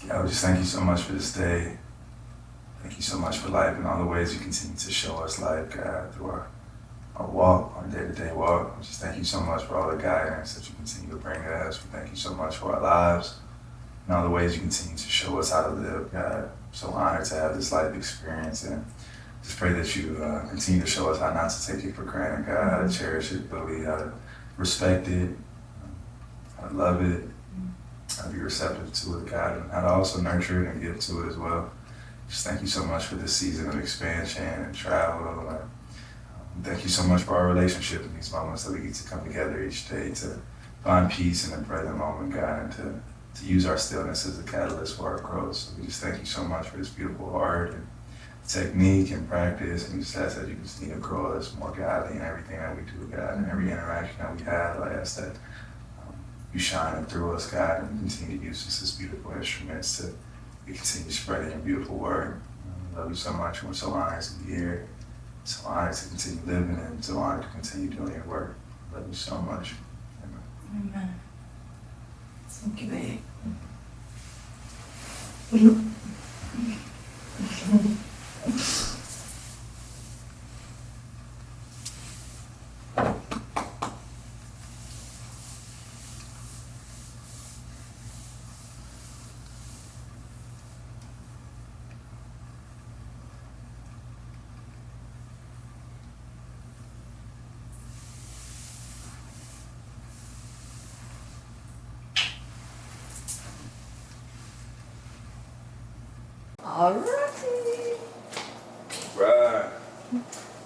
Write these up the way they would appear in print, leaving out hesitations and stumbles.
Yeah, just thank you so much for this day. Thank you so much for life and all the ways you continue to show us life, God, through our walk, our day-to-day walk. Just thank you so much for all the guidance that you continue to bring us. We thank you so much for our lives and all the ways you continue to show us how to live, God. I'm so honored to have this life experience, and just pray that you continue to show us how not to take it for granted, God, how to cherish it, but we how to respect it, how to love it, how to be receptive to it, God, and how to also nurture it and give to it as well. Just thank you so much for this season of expansion and travel. Thank you so much for our relationship in these moments that we get to come together each day to find peace in the present moment, God, and to use our stillness as a catalyst for our growth. So we just thank you so much for this beautiful art and technique and practice, and just ask that you continue to grow us more godly in everything that we do, God, and every interaction that we have. I ask that you shine through us, God, and continue to use us as beautiful instruments to continue spreading your beautiful word. I love you so much. We're so honored to be here, so honored to continue living, and so honored to continue doing your work. I love you so much. Amen. Amen. Thank you, babe. Alrighty. Right.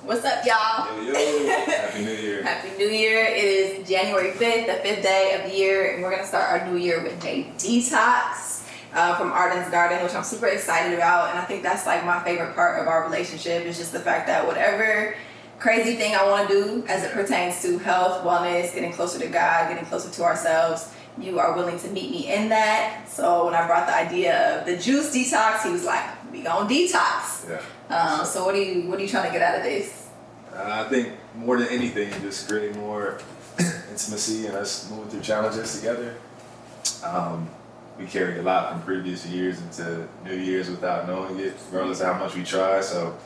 What's up, y'all? Yo, yo. Happy New Year. Happy New Year. It is January 5th, the 5th day of the year, and we're going to start our new year with a detox from Arden's Garden, which I'm super excited about. And I think that's like my favorite part of our relationship is just the fact that whatever crazy thing I want to do as it pertains to health, wellness, getting closer to God, getting closer to ourselves, you are willing to meet me in that. So when I brought the idea of the juice detox, he was like, we gonna detox. Yeah. So what are you trying to get out of this? I think more than anything, just creating more intimacy and us moving through challenges together. We carry a lot from previous years into New Year's without knowing it, regardless of how much we try. So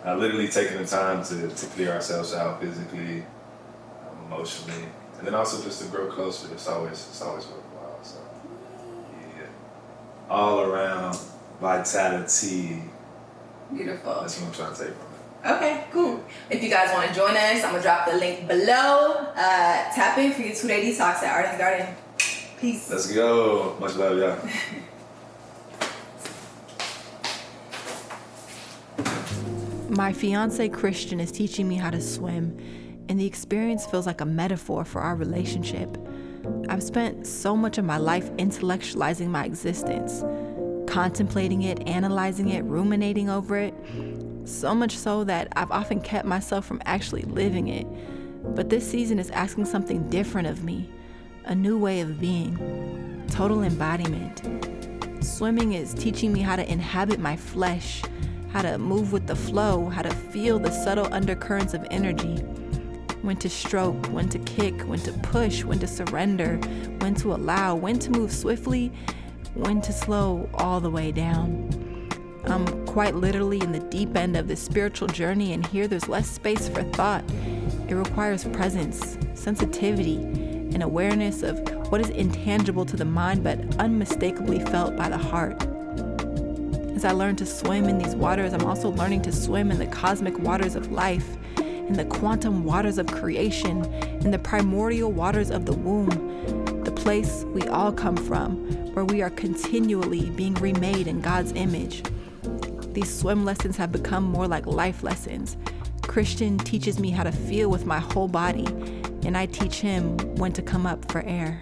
literally taking the time to clear ourselves out physically, emotionally, and then also just to grow closer. It's always worthwhile. So yeah, all around vitality. Beautiful. That's what I'm trying to take from it. Okay, cool. If you guys want to join us, I'm gonna drop the link below. Tap in for your 2-day detox at Arden's Garden. Peace. Let's go. Much love, y'all. My fiance Christian is teaching me how to swim, and the experience feels like a metaphor for our relationship. I've spent so much of my life intellectualizing my existence, contemplating it, analyzing it, ruminating over it, so much so that I've often kept myself from actually living it. But this season is asking something different of me, a new way of being, total embodiment. Swimming is teaching me how to inhabit my flesh, how to move with the flow, how to feel the subtle undercurrents of energy. When to stroke, when to kick, when to push, when to surrender, when to allow, when to move swiftly, when to slow all the way down. I'm quite literally in the deep end of this spiritual journey, and here there's less space for thought. It requires presence, sensitivity, and awareness of what is intangible to the mind but unmistakably felt by the heart. As I learn to swim in these waters, I'm also learning to swim in the cosmic waters of life, in the quantum waters of creation, in the primordial waters of the womb, the place we all come from, where we are continually being remade in God's image. These swim lessons have become more like life lessons. Christian teaches me how to feel with my whole body, and I teach him when to come up for air.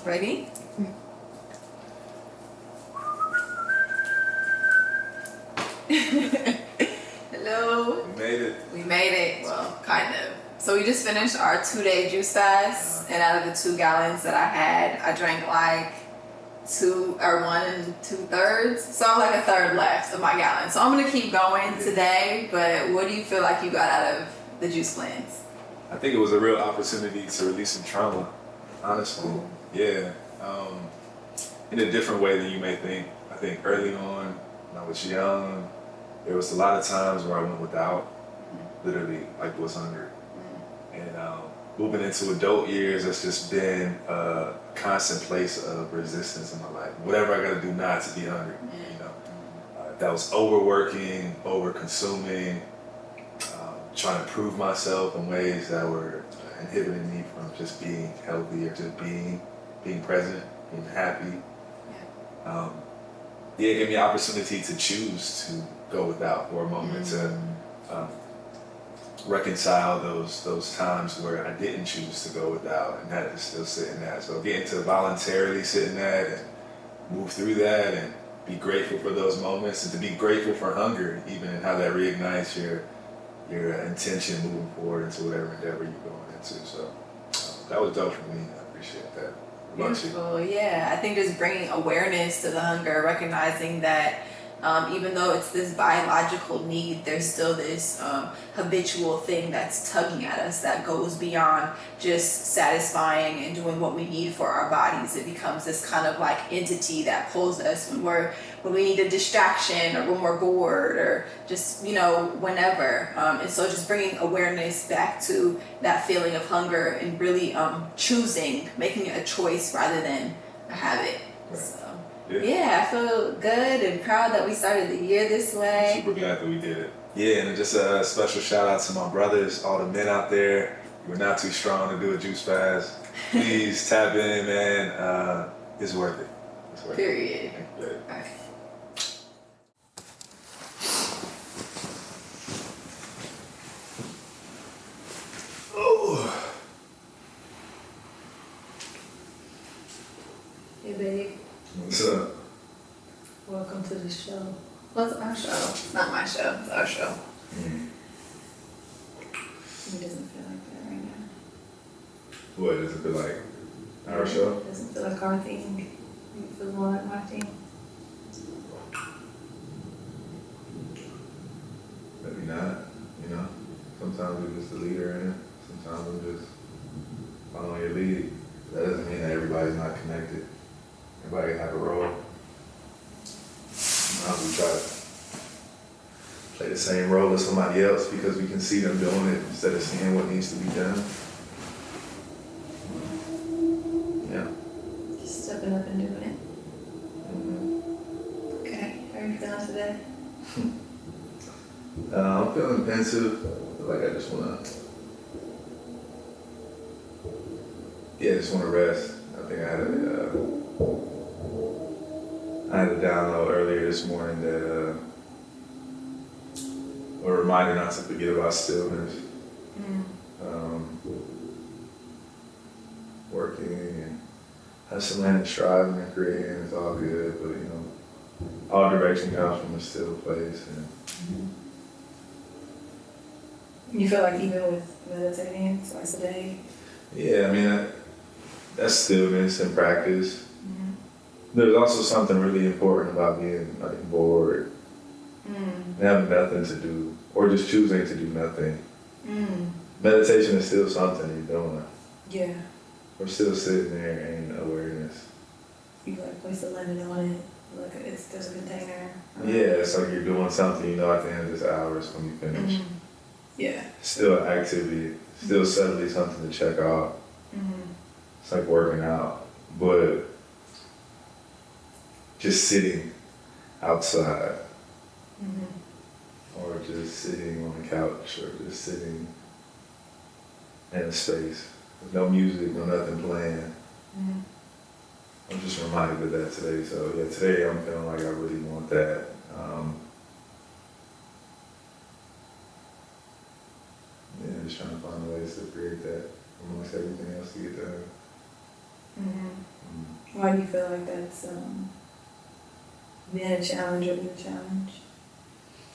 Ready? Hello. We made it. We made it. Well, kind of. So we just finished our 2-day juice fast, and out of the 2 gallons that I had, I drank like 1 2/3. So I'm like a third left of my gallon. So I'm gonna keep going today. But what do you feel like you got out of the juice cleanse? I think it was a real opportunity to release some trauma, honestly. Yeah. In a different way than you may think. I think early on, when I was young, there was a lot of times where I went without, literally, like was hungry. And moving into adult years, that's just been a constant place of resistance in my life. Whatever I gotta do not to be hungry, you know. That was overworking, over-consuming, trying to prove myself in ways that were inhibiting me from just being healthy or just being present, being happy. It gave me the opportunity to choose to go without for a moment, to reconcile those times where I didn't choose to go without and had to still sit in that. So getting to voluntarily sit in that and move through that and be grateful for those moments, and to be grateful for hunger, even, and how that reignites your intention moving forward into whatever endeavor you're going into. So that was dope for me. I appreciate that. What about you? Beautiful. Yeah, I think just bringing awareness to the hunger, recognizing that even though it's this biological need, there's still this habitual thing that's tugging at us that goes beyond just satisfying and doing what we need for our bodies. It becomes this kind of like entity that pulls us when we need a distraction, or when we're bored, or just, whenever. And so just bringing awareness back to that feeling of hunger, and really making it a choice rather than a habit. Right. So. Yeah. I feel good and proud that we started the year this way. Super glad that we did it. Yeah, and just a special shout out to my brothers, all the men out there. You're not too strong to do a juice fast. Please tap in, man. It's worth it. It's worth Period. it. Okay. Oh. Hey, babe. What's up? Welcome to the show. What's our show? It's not my show. It's our show. It doesn't feel like that right now. What, does it feel like our show? It doesn't feel like our thing. It feels more like my thing. Maybe not, Sometimes we're just the leader in it. Sometimes we're just following your lead. That doesn't mean that everybody's not connected. Everybody can have a role. Sometimes we try to play the same role as somebody else because we can see them doing it instead of seeing what needs to be done. Yeah. Just stepping up and doing it. Mm-hmm. Okay. How are you feeling today? I'm feeling pensive. I feel like I just want to rest. I think I had a download earlier this morning that a reminder not to forget about stillness. Working and hustling and striving and creating is all good, but all direction comes from a still place. And You feel like even with meditating twice a day? yeah, that's stillness and practice. there's also something really important about being like bored and having nothing to do, or just choosing to do nothing. Meditation is still something you're doing. Yeah. We're still sitting there in awareness. You like place a limit on it, like there's a container. Yeah, it's like you're doing something, you know, at the end of this hour is when you finish. Yeah. Still an activity, still subtly something to check off. It's like working out, but just sitting outside, or just sitting on the couch, or just sitting in a space with no music, no nothing playing. I'm just reminded of that today. So yeah, today I'm feeling like I really want that. Yeah, just trying to find ways to create that amongst everything else to get done. Why do you feel like that's been a challenge or been a challenge?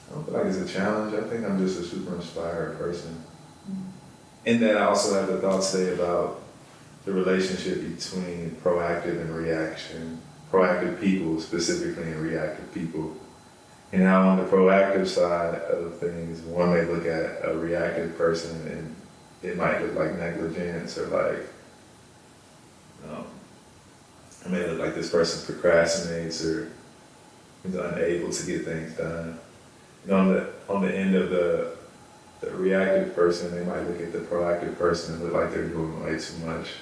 I don't feel like it's a challenge. I think I'm just a super inspired person. In that I also have the thought today about the relationship between proactive and reaction. Proactive people specifically and reactive people. And how on the proactive side of things, one may look at a reactive person and it might look like negligence or like, it may look like this person procrastinates or is unable to get things done. And on the end of the reactive person, they might look at the proactive person and look like they're doing way too much.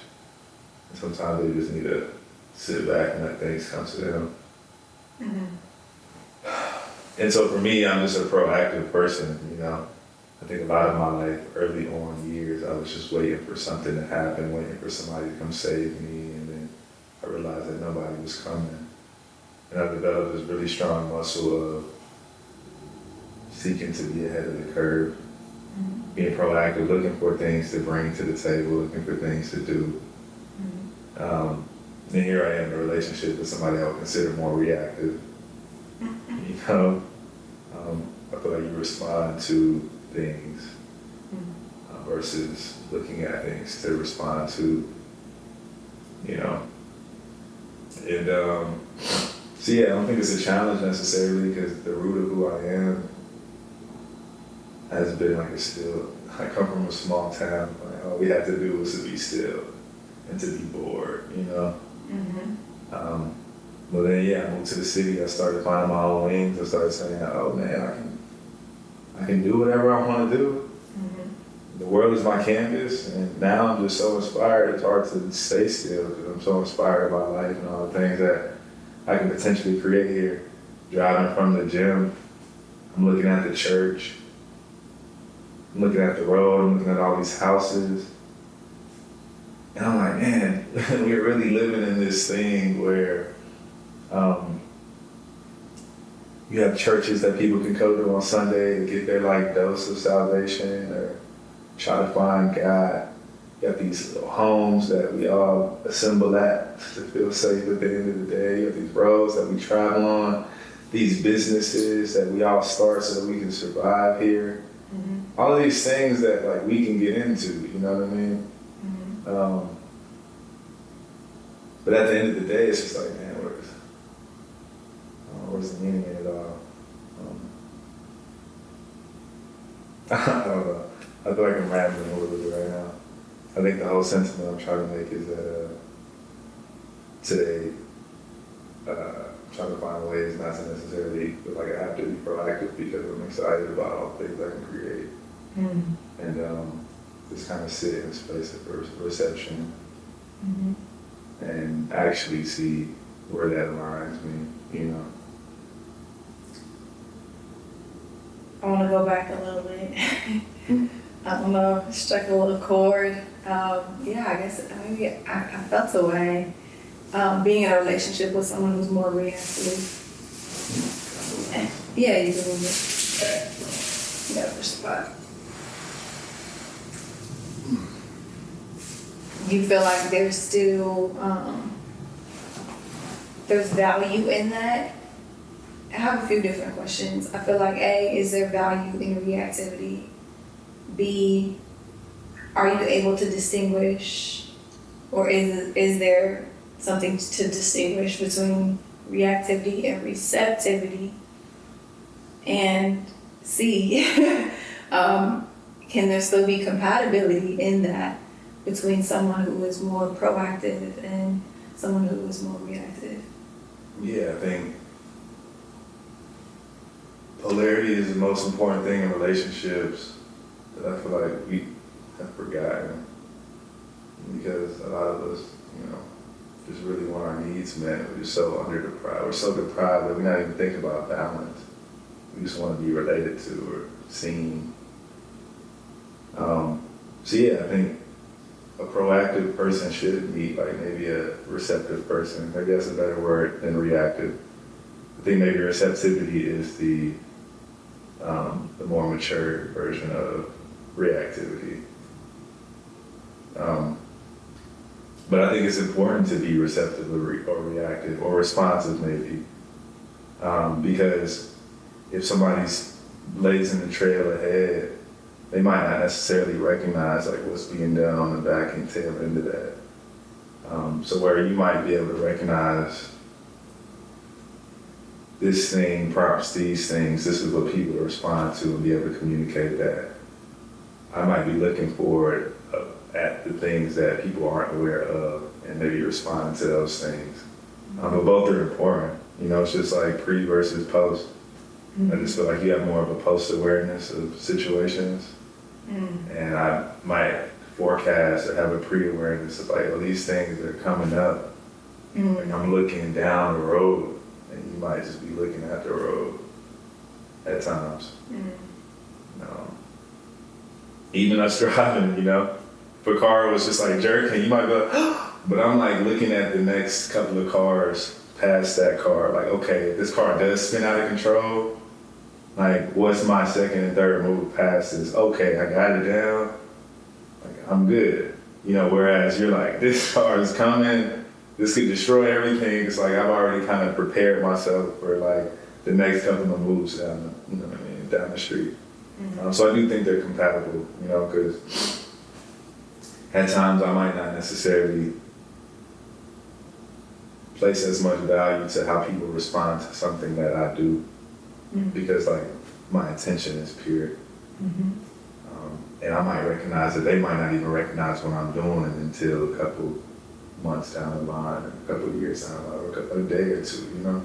And sometimes they just need to sit back and let things come to them. And so for me, I'm just a proactive person, you know. I think a lot of my life, early on years, I was just waiting for something to happen, waiting for somebody to come save me, and then I realized that nobody was coming. And I developed this really strong muscle of seeking to be ahead of the curve, being proactive, looking for things to bring to the table, looking for things to do. And here I am in a relationship with somebody I would consider more reactive. You know, I feel like you respond to things versus looking at things to respond to, you know. And so yeah, I don't think it's a challenge necessarily because the root of who I am has been like it's still, I come from a small town, like all we had to do was to be still and to be bored, you know. But then yeah, I moved to the city, I started finding my own wings, I started saying, oh man, I can do whatever I want to do. The world is my canvas, and now I'm just so inspired. It's hard to stay still because I'm so inspired by life and all the things that I can potentially create here. Driving from the gym, I'm looking at the church, I'm looking at the road, I'm looking at all these houses. And I'm like, man, we're really living in this thing where you have churches that people can go to on Sunday and get their like dose of salvation or try to find God. You got these little homes that we all assemble at to feel safe at the end of the day. You have these roads that we travel on, these businesses that we all start so that we can survive here. All of these things that like we can get into, you know what I mean? But at the end of the day, it's just like, man, where's the meaning in it all? I don't know. I feel like I'm rambling a little bit right now. I think the whole sentiment I'm trying to make is that today, I'm trying to find ways not to necessarily feel like I have to be proactive because I'm excited about all the things I can create. And just kind of sit in a space of reception and actually see where that aligns me, you know. I want to go back a little bit. I don't know, struck a little chord. Yeah, I guess maybe I felt a way being in a relationship with someone who's more reactive. Yeah, you can move it. You got to push the spot. You feel like there's still there's value in that? I have a few different questions. I feel like A, is there value in reactivity? B, are you able to distinguish, or is there something to distinguish between reactivity and receptivity, and C, can there still be compatibility in that between someone who is more proactive and someone who is more reactive? Yeah, I think polarity is the most important thing in relationships that I feel like we have forgotten, because a lot of us, just really want our needs met. We're just so deprived. We're so deprived that we're not even thinking about balance. We just want to be related to or seen. So yeah, I think a proactive person should meet like maybe a receptive person. Maybe that's a better word than reactive. I think maybe receptivity is the more mature version of reactivity. But I think it's important to be receptive or reactive or responsive maybe, because if somebody's blazing the trail ahead, they might not necessarily recognize like what's being done on the back and tail end of that. So where you might be able to recognize this thing prompts these things, this is what people respond to, and be able to communicate that. I might be looking for at the things that people aren't aware of and maybe responding to those things. But both are important. It's just like pre versus post. I just feel like you have more of a post awareness of situations. And I might forecast or have a pre awareness of like, these things are coming up. Like I'm looking down the road, and you might just be looking at the road at times. Even us driving, if a car was just like jerking, you might be like, but I'm like looking at the next couple of cars past that car, like, okay, if this car does spin out of control, like, what's my second and third move past this? Okay, I got it down, like, I'm good. Whereas you're like, this car is coming, this could destroy everything. It's like, I've already kind of prepared myself for like the next couple of moves down the street. So I do think they're compatible, because at times I might not necessarily place as much value to how people respond to something that I do, because like my intention is pure. And I might recognize that they might not even recognize what I'm doing until a couple months down the line, or a couple of years down the line, or a day or two,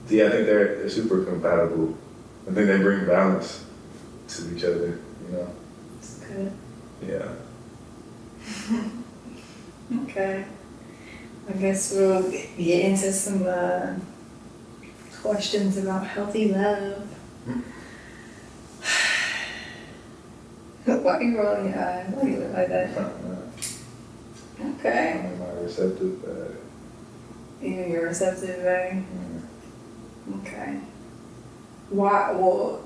Yeah, I think they're super compatible. I think they bring balance to each other, That's good. Yeah. Okay. I guess we'll get into some questions about healthy love. Why are you rolling your eyes? Why do you look like that? Okay. I'm in my receptive bag. You're in your receptive bag? Okay. Why? Well,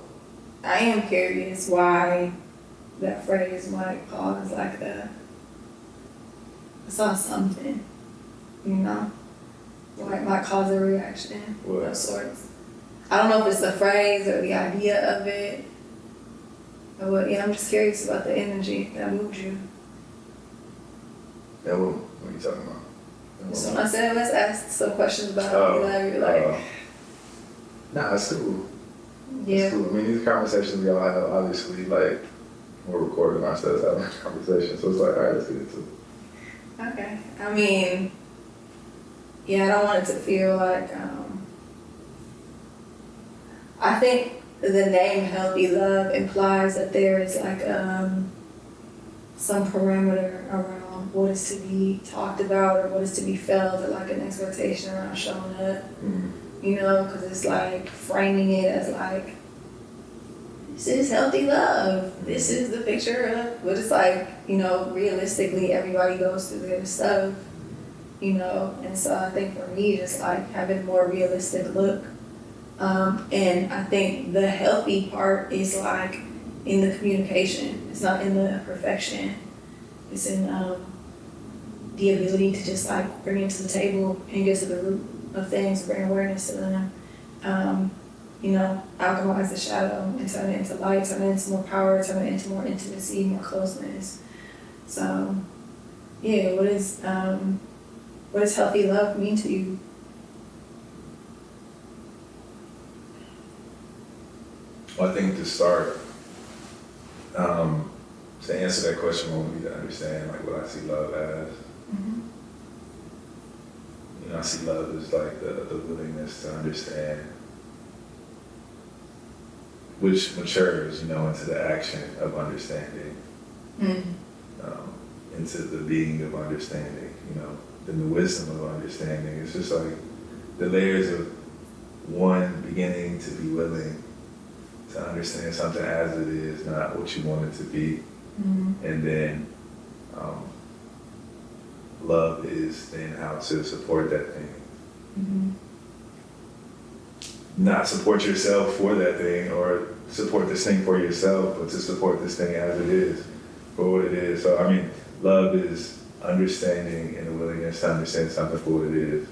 I am curious why that phrase might cause like I saw something, why it might cause a reaction of sorts. I don't know if it's the phrase or the idea of it, or what. I'm just curious about the energy that moved you. Yeah, what are you talking about? So when I said let's ask some questions about healthy love, you're like, nah, it's cool. Yeah. It's cool. I mean, these conversations we all have, obviously, like, we're recording ourselves having a conversation, so it's like, all right, let's get into it. Okay. I mean, yeah, I don't want it to feel like, I think the name healthy love implies that there is like some parameter around what is to be talked about or what is to be felt, or like an expectation around showing up. Because it's like framing it as like, this is healthy love. This is the picture of, but it's like, realistically everybody goes through their stuff, and so I think for me, just like having a more realistic look. And I think the healthy part is like in the communication. It's not in the perfection. It's in the ability to just like bring it to the table and get to the root of things, bring awareness to them. Alchemize the shadow and turn it into light, turn it into more power, turn it into more intimacy, more closeness. So, Yeah, what does healthy love mean to you? Well, I think to start, to answer that question, I want me to understand like what I see love as. Mm-hmm. You know, I see love as like the willingness to understand, which matures, you know, into the action of understanding, into the being of understanding, you know, then the wisdom of understanding. It's just like the layers of one beginning to be willing to understand something as it is, not what you want it to be. And then love is then how to support that thing. Not support yourself for that thing or support this thing for yourself, but to support this thing as it is, for what it is. So, I mean, love is understanding and the willingness to understand something for what it is,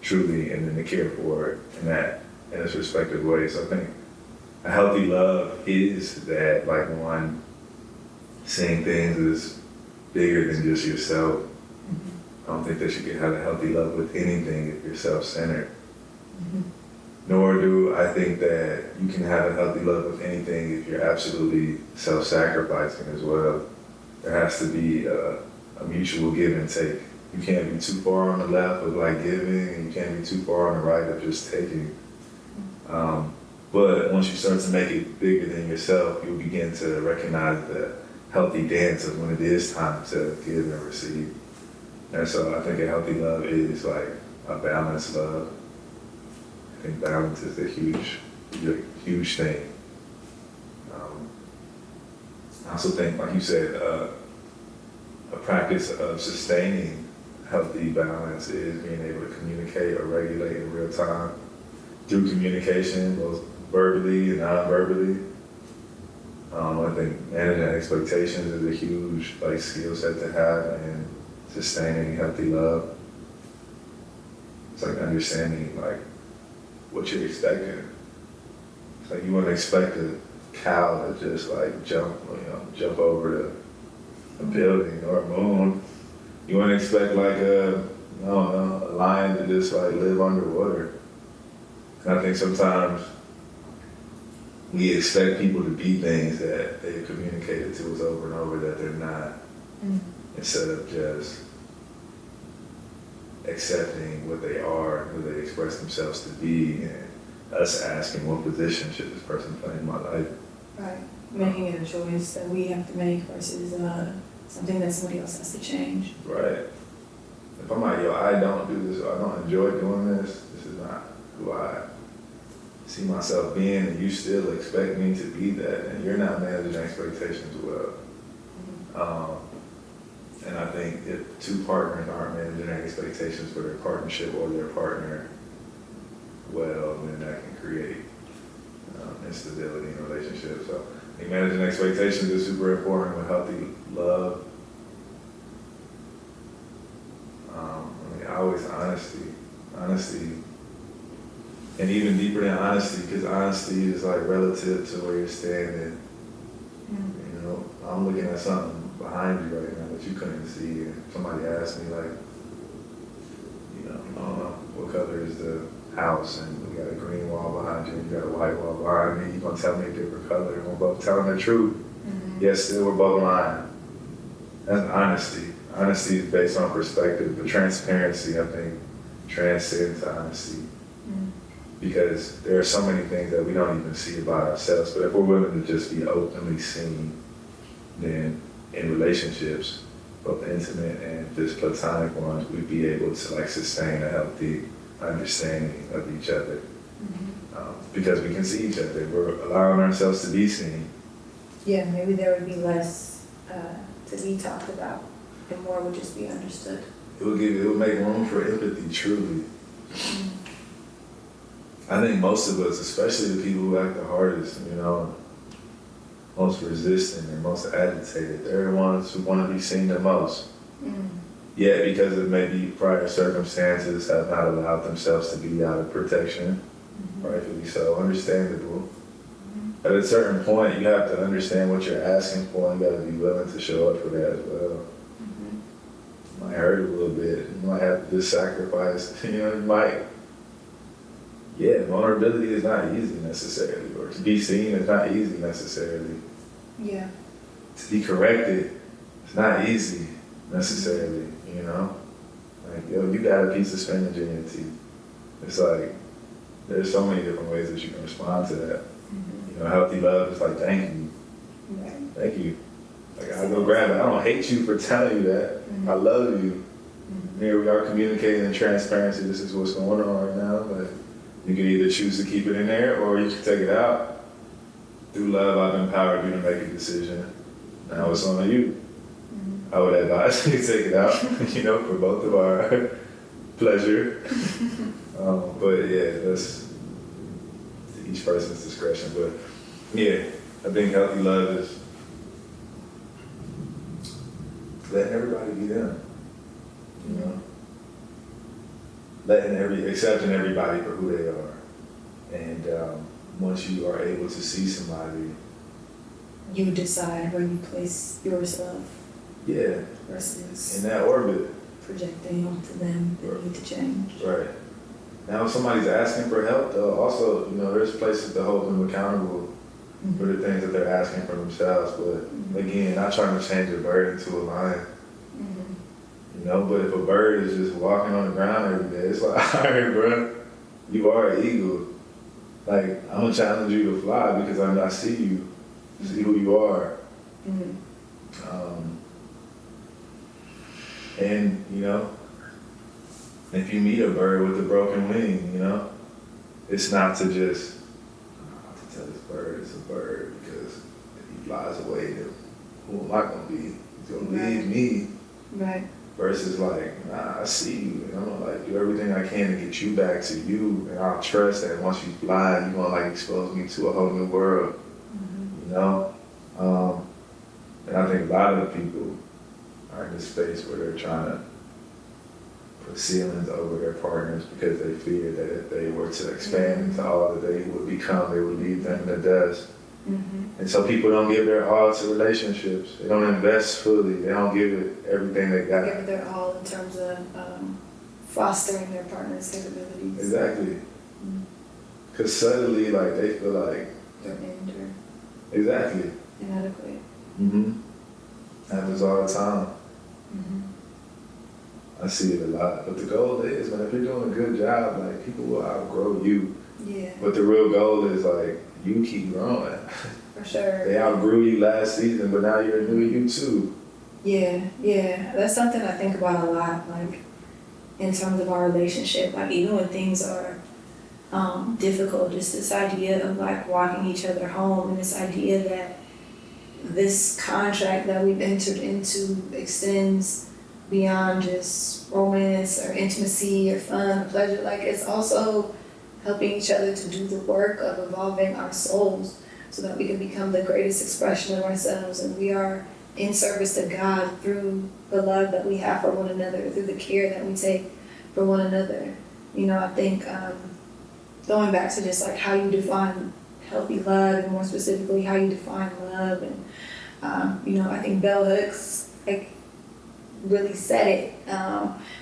truly, and then to care for it in its respective way. So I think a healthy love is that, like, one, seeing things as bigger than just yourself. I don't think that you can have a healthy love with anything if you're self-centered. Nor do I think that you can have a healthy love with anything if you're absolutely self-sacrificing as well. There has to be a mutual give and take. You can't be too far on the left of like giving, and you can't be too far on the right of just taking. But once you start to make it bigger than yourself, you'll begin to recognize the healthy dance of when it is time to give and receive. And so I think a healthy love is like a balanced love. I think balance is a huge thing. I also think, like you said, a practice of sustaining healthy balance is being able to communicate or regulate in real time through communication, both verbally and non-verbally. I think managing expectations is a huge skill set to have in sustaining healthy love. It's like understanding what you're expecting. It's like you wouldn't expect a cow to just jump over a building or a moon. You wouldn't expect a lion to just live underwater. And I think sometimes we expect people to be things that they've communicated to us over and over that they're not, instead of just accepting what they are and who they express themselves to be, and us asking what position should this person play in my life. Right. Making it a choice that we have to make versus something that somebody else has to change. Right. If I'm like, I don't do this, or I don't enjoy doing this, this is not who I see myself being, and you still expect me to be that, and you're not managing expectations well. And I think if two partners aren't managing their expectations for their partnership or their partner well, then that can create instability in relationships. So I think managing expectations is super important with healthy love. Always honesty, and even deeper than honesty, because honesty is relative to where you're standing. You know, I'm looking at something behind you right now that you couldn't see, and somebody asked me I don't know, what color is the house, and we got a green wall behind you, and you got a white wall behind me. You're gonna tell me a different color, and we're both telling the truth. Yes, still we're both lying. That's honesty. Honesty is based on perspective, but transparency, I think, transcends honesty. Because there are so many things that we don't even see about ourselves, but if we're willing to just be openly seen, then in relationships, both intimate and just platonic ones, we'd be able to sustain a healthy understanding of each other. Because we can see each other, we're allowing ourselves to be seen. Yeah, maybe there would be less to be talked about, and more would just be understood. It would make room for empathy, truly. I think most of us, especially the people who act the hardest, most resistant and most agitated, they're the ones who want to be seen the most. Yet, because of maybe prior circumstances, have not allowed themselves to be out of protection, rightfully so, understandable. At a certain point, you have to understand what you're asking for, and you got to be willing to show up for that as well. hurt a little bit. You might have to just sacrifice. You know, you might. Yeah, vulnerability is not easy necessarily, or to be seen is not easy necessarily. Yeah. To be corrected, it's not easy necessarily. You know, like yo, you got a piece of spinach in your teeth. It's like there's so many different ways that you can respond to that. You know, healthy love is like thank you, thank you. Like I'll go grab it. I don't hate you for telling you that. I love you. Here we are communicating in transparency. This is what's going on right now. But you can either choose to keep it in there or you can take it out. Through love, I've empowered you to make a decision. Now it's on you. I would advise you to take it out, you know, for both of our pleasure. But yeah, that's to each person's discretion. But yeah, I think healthy love is letting everybody be them, you know? Accepting everybody for who they are. And once you are able to see somebody, You decide where you place yourself. Yeah. Versus in that orbit. Projecting onto them that need to change. Right. Now if somebody's asking for help though, also, you know, there's places to hold them accountable for the things that they're asking for themselves. But again, not trying to change a bird into a lion. You know, but if a bird is just walking on the ground every day, it's like, all right, bro, you are an eagle. Like, I'm gonna challenge you to fly because I see you, see who you are. And, you know, if you meet a bird with a broken wing, you know, it's not to just, tell this bird it's a bird because if he flies away, then who am I gonna be? He's gonna leave me. Right. Versus like, nah, I see you, and I'm gonna like do everything I can to get you back to you, and I'll trust that once you fly, you're gonna like expose me to a whole new world, you know? And I think a lot of the people are in this space where they're trying to put ceilings over their partners because they fear that if they were to expand into all that they would become, they would leave them in the dust. And so people don't give their all to relationships. They don't invest fully. They don't give it everything they got. Give it their all in terms of fostering their partner's capabilities. Exactly. Because suddenly, like, they feel like they're injured. Exactly. Inadequate. Happens all the time. I see it a lot. But the goal is, man, if you're doing a good job, like, people will outgrow you. Yeah. But the real goal is, like, you keep growing. For sure. They outgrew you last season, but now you're a new you too. Yeah. That's something I think about a lot, like, in terms of our relationship. Like, even when things are difficult, just this idea of, like, walking each other home, and this idea that this contract that we've entered into extends beyond just romance or intimacy or fun or pleasure. Like, it's also helping each other to do the work of evolving our souls so that we can become the greatest expression of ourselves. And we are in service to God through the love that we have for one another, through the care that we take for one another. You know, I think going back to just like how you define healthy love, and more specifically how you define love, and you know, I think Bell Hooks like really said it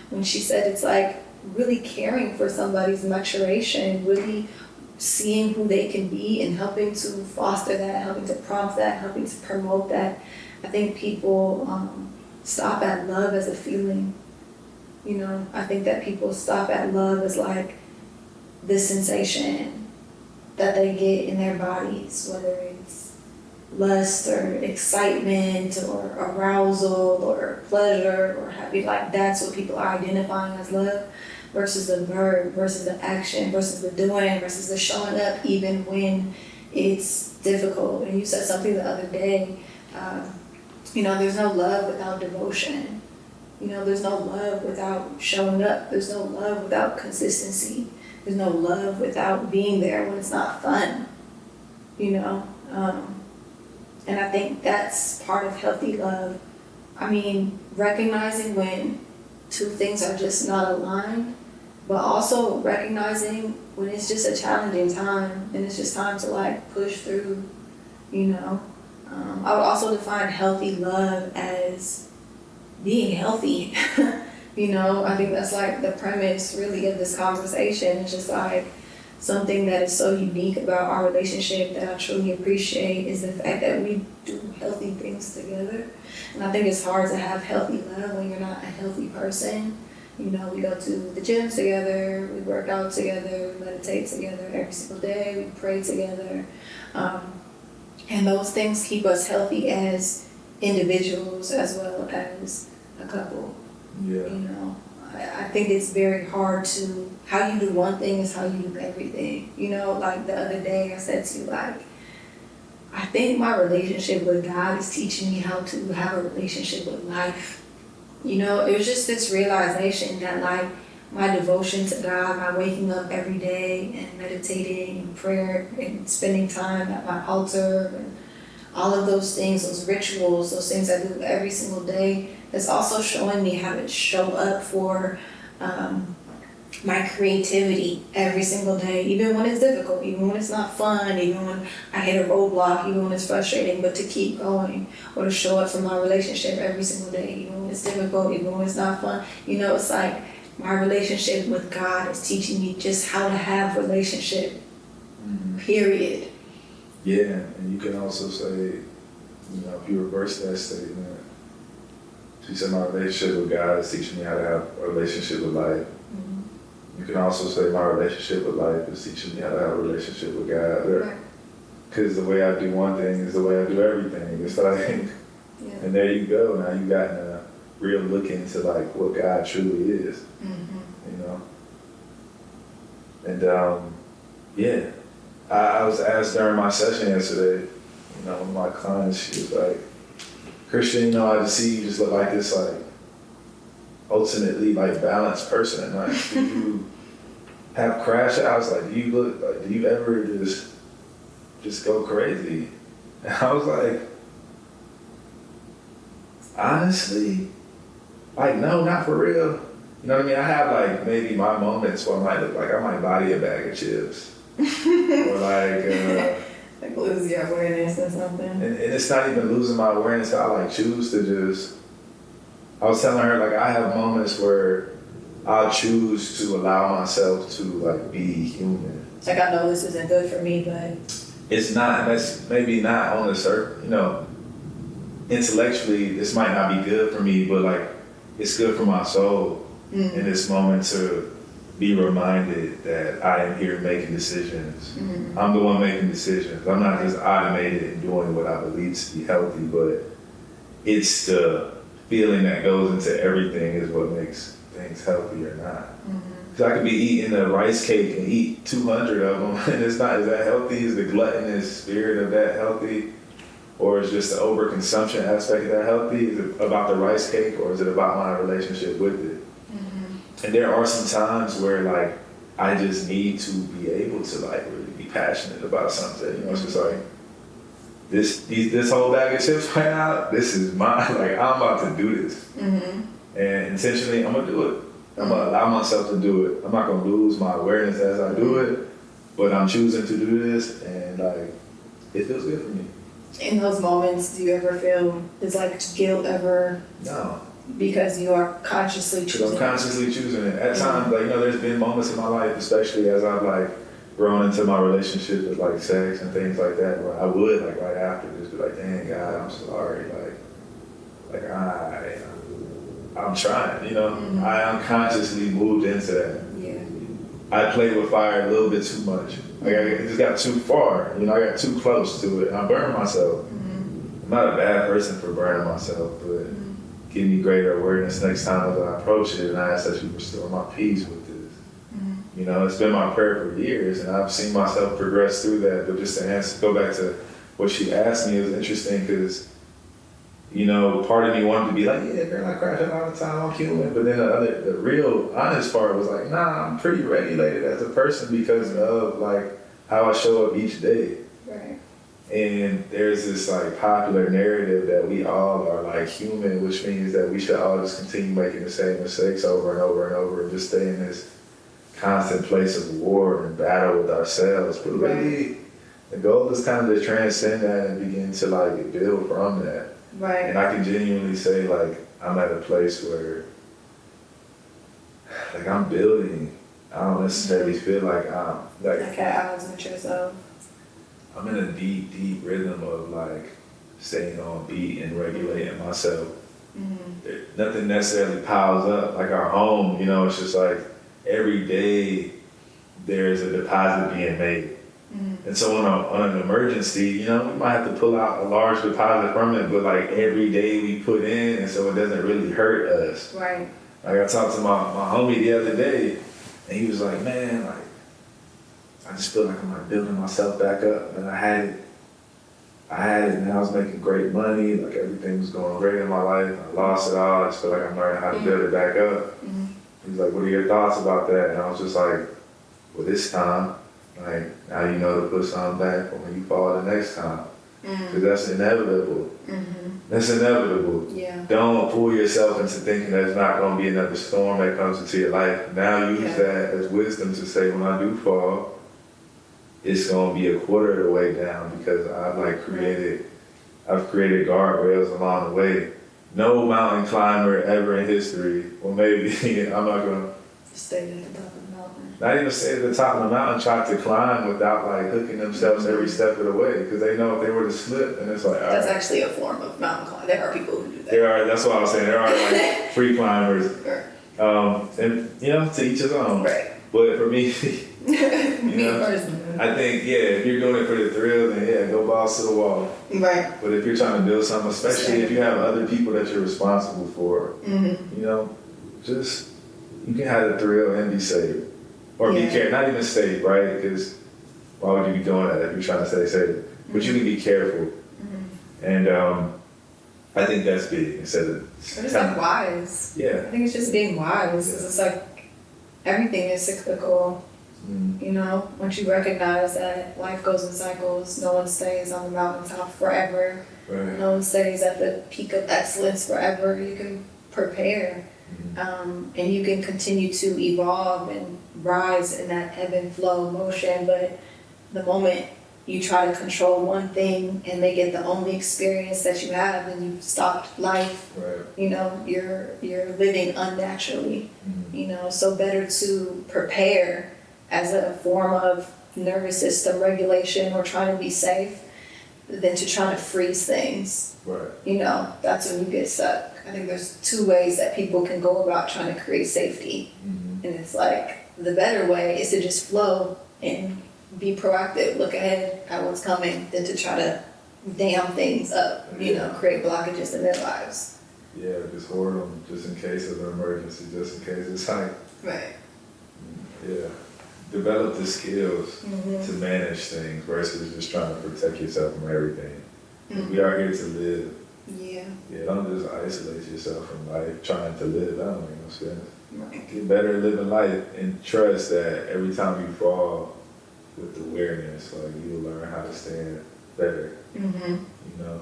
when she said it's like really caring for somebody's maturation, really seeing who they can be and helping to foster that, helping to prompt that, helping to promote that. I think people stop at love as a feeling. You know, I think that people stop at love as like the sensation that they get in their bodies, whether it's lust or excitement or arousal or pleasure or happy. Like, that's what people are identifying as love, versus the verb, versus the action, versus the doing, versus the showing up even when it's difficult. And you said something the other day, you know, there's no love without devotion. You know, there's no love without showing up. There's no love without consistency. There's no love without being there when it's not fun, you know? And I think that's part of healthy love. I mean, recognizing when two things are just not aligned, but also recognizing when it's just a challenging time and it's just time to like push through, you know? I would also define healthy love as being healthy. You know, I think that's like the premise really of this conversation. It's just like something that is so unique about our relationship that I truly appreciate is the fact that we do healthy things together. And I think it's hard to have healthy love when you're not a healthy person. You know, we go to the gym together, we work out together, we meditate together every single day, we pray together. And those things keep us healthy as individuals as well as a couple. Yeah. You know, I think it's very hard to, how you do one thing is how you do everything. You know, like the other day I said to you, like, I think my relationship with God is teaching me how to have a relationship with life. You know, it was just this realization that like my devotion to God, my waking up every day and meditating and prayer and spending time at my altar and all of those things, those rituals, those things I do every single day, is also showing me how to show up for my creativity every single day, even when it's difficult, even when it's not fun, even when I hit a roadblock, even when it's frustrating, but to keep going, or to show up for my relationship every single day, even when it's difficult, even when it's not fun. You know, it's like my relationship with God is teaching me just how to have relationship, period. Yeah, and you can also say, you know, if you reverse that statement, she said my relationship with God is teaching me how to have a relationship with life. You can also say my relationship with life is teaching me how to have a relationship with God. Because the way I do one thing is the way I do everything. It's like, and there you go. Now you got a real look into like what God truly is. You know? And yeah, I was asked during my session yesterday, you know, one of my clients, she was like, Christian, you know, I just see you just look like this, like, ultimately, like, balanced person. Like, do you have crash outs? Like, do you ever just go crazy? And I was like, honestly, like, no, not for real. You know what I mean? I have, like, maybe my moments where I might look like I might body a bag of chips. Or, like, like lose your awareness or something. And it's not even losing my awareness. I like choose to just. I was telling her like I have moments where I choose to allow myself to like be human. Like I know this isn't good for me, but it's not. That's maybe not on the surface. You know, intellectually, this might not be good for me, but like it's good for my soul in this moment to be reminded that I am here making decisions. I'm the one making decisions. I'm not just automated and doing what I believe to be healthy, but it's the feeling that goes into everything is what makes things healthy or not. Because I could be eating a rice cake and eat 200 of them, and it's not, is that healthy? Is the gluttonous spirit of that healthy? Or is just the overconsumption aspect of that healthy? Is it about the rice cake, or is it about my relationship with it? And there are some times where like I just need to be able to like really be passionate about something. You know, it's just like this whole bag of chips right now. This is mine. Like I'm about to do this, and intentionally I'm gonna do it. I'm gonna allow myself to do it. I'm not gonna lose my awareness as I do it, but I'm choosing to do this, and like it feels good for me. In those moments, do you ever feel does like guilt ever? No. Because you are consciously choosing. I'm consciously choosing it. At times, like, you know, there's been moments in my life, especially as I've, like, grown into my relationship with, like, sex and things like that, where I would, like, right after, just be like, dang, God, I'm sorry. I'm trying, you know? I unconsciously moved into that. Yeah. I played with fire a little bit too much. Like, it just got too far. You know, I got too close to it. And I burned myself. I'm not a bad person for burning myself, but give me greater awareness next time as I approach it, and I ask that you restore my peace with this. You know, it's been my prayer for years, and I've seen myself progress through that. But just to answer, go back to what she asked me, it was interesting because, you know, part of me wanted to be like, yeah, girl, I crash out all the time, I'm human. But then the real honest part was like, nah, I'm pretty regulated as a person because of like how I show up each day. Right. And there's this like popular narrative that we all are like human, which means that we should all just continue making the same mistakes over and over and over and just stay in this constant place of war and battle with ourselves. But really, the goal is kind of to transcend that and begin to like build from that. Right. And I can genuinely say like I'm at a place where like I'm building. I don't necessarily feel like I'm like at odds with yourself. I'm in a deep, deep rhythm of like staying on beat and regulating myself. Nothing necessarily piles up. Like our home, you know, it's just like every day there's a deposit being made. And so on an emergency, you know, we might have to pull out a large deposit from it, but like every day we put in, and so it doesn't really hurt us. Right. Like I talked to my homie the other day, and he was like, man, like, I just feel like I'm like building myself back up. And I had it, and I was making great money, like everything was going great in my life. I lost it all, I just feel like I'm learning how to build it back up. He's like, what are your thoughts about that? And I was just like, well, this time, like, now you know to put something back for when you fall the next time. Because that's inevitable. That's inevitable. Yeah. Don't fool yourself into thinking there's not going to be another storm that comes into your life. Now use that as wisdom to say, when I do fall, it's going to be a quarter of the way down, because I've created guardrails along the way. No mountain climber ever in history, well maybe, I'm not going to Stay at the top of the mountain. not even stay at the top of the mountain, try to climb without like hooking themselves every step of the way, because they know if they were to slip, and it's like, all That's right. actually a form of mountain climbing. There are people who do that. That's what I was saying, there are like free climbers. And you know, to each his own. Right. But for me, Me know, personally. I think, if you're doing it for the thrill, then go balls to the wall. Right. But if you're trying to build something, especially if you have other people that you're responsible for, you know, just, you can have the thrill and be safe. Or be careful, not even safe, right? Because why would you be doing that if you're trying to stay safe? But you can be careful. And I think that's big instead of... It's like wise. Yeah. I think it's just being wise. Because it's like everything is cyclical. You know, once you recognize that life goes in cycles, no one stays on the mountaintop forever. Right. No one stays at the peak of excellence forever. You can prepare. And you can continue to evolve and rise in that ebb and flow motion. But the moment you try to control one thing and make it the only experience that you have, then you've stopped life. Right. You know, you're living unnaturally. You know, so better to prepare as a form of nervous system regulation or trying to be safe than to try to freeze things. Right. You know, that's when you get stuck. I think there's two ways that people can go about trying to create safety. And it's like, the better way is to just flow and be proactive, look ahead at what's coming, than to try to dam things up, you know, create blockages in their lives. Yeah, just hoard them just in case of an emergency, just in case it's like, Right. yeah. Develop the skills to manage things versus just trying to protect yourself from everything. We are here to live. Yeah. Yeah, don't just isolate yourself from life trying to live. That don't make no sense. Right. Get better at living life and trust that every time you fall with awareness, like you'll learn how to stand better. You know?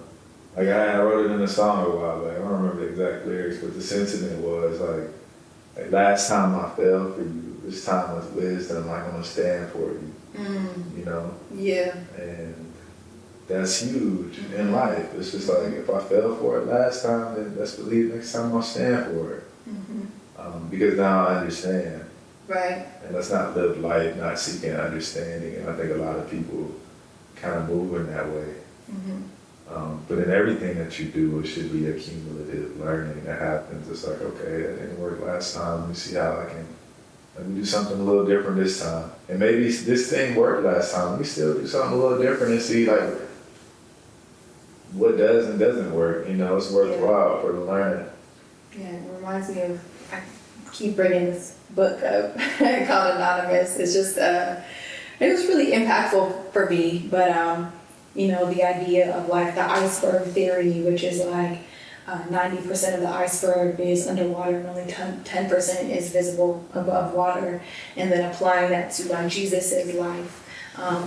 Like I wrote it in a song a while back. I don't remember the exact lyrics, but the sentiment was like last time I fell for you, this time with wisdom, I'm gonna stand for you. You know? Yeah. And that's huge in life. It's just like, if I fell for it last time, then let's believe next time I'll stand for it. Because now I understand. Right. And let's not live life not seeking understanding. And I think a lot of people kind of move in that way. But in everything that you do, it should be a cumulative learning that happens. It's like, okay, that didn't work last time. Let me see how let me do something a little different this time. And maybe this thing worked last time. Let me still do something a little different and see like what does and doesn't work. You know, it's worthwhile for the learning. Yeah, it reminds me of, I keep bringing this book up called Anonymous. It's just, it was really impactful for me, but, you know, the idea of like the iceberg theory, which is like 90% of the iceberg is underwater and only 10% is visible above water. And then applying that to like Jesus' life,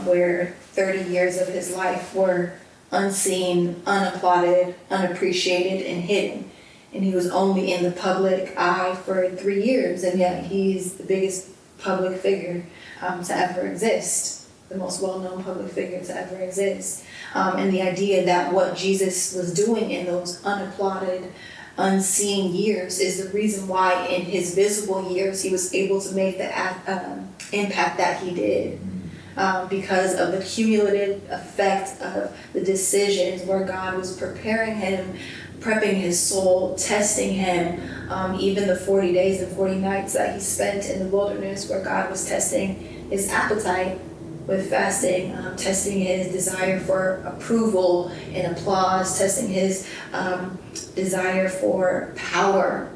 where 30 years of his life were unseen, unapplauded, unappreciated, and hidden. And he was only in the public eye for 3 years, and yet he's the biggest public figure to ever exist, the most well-known public figure to ever exist. And the idea that what Jesus was doing in those unapplauded, unseen years is the reason why in his visible years he was able to make the impact that he did. Because of the cumulative effect of the decisions where God was preparing him, prepping his soul, testing him, even the 40 days and 40 nights that he spent in the wilderness where God was testing his appetite with fasting, testing his desire for approval and applause, testing his desire for power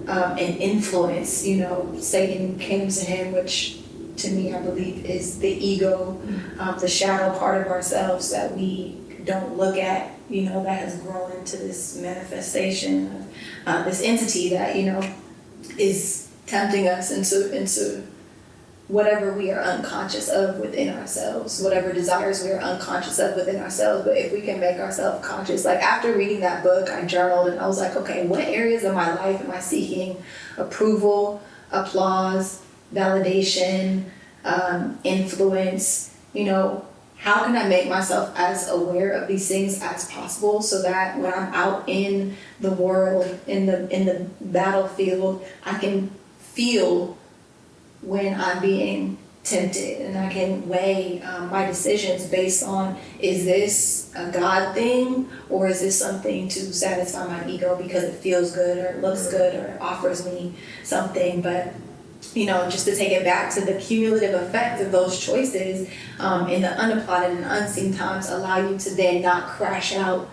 and influence. You know, Satan came to him, which to me I believe is the ego, the shadow part of ourselves that we don't look at, you know, that has grown into this manifestation of this entity that, you know, is tempting us into whatever we are unconscious of within ourselves, whatever desires we are unconscious of within ourselves. But if we can make ourselves conscious, like after reading that book, I journaled and I was like, okay, what areas of my life am I seeking approval, applause, validation, influence? You know, how can I make myself as aware of these things as possible so that when I'm out in the world, in the battlefield, I can feel when I'm being tempted, and I can weigh my decisions based on, is this a God thing or is this something to satisfy my ego because it feels good or it looks good or it offers me something. But you know, just to take it back to the cumulative effect of those choices in the unapplauded and unseen times allow you to then not crash out.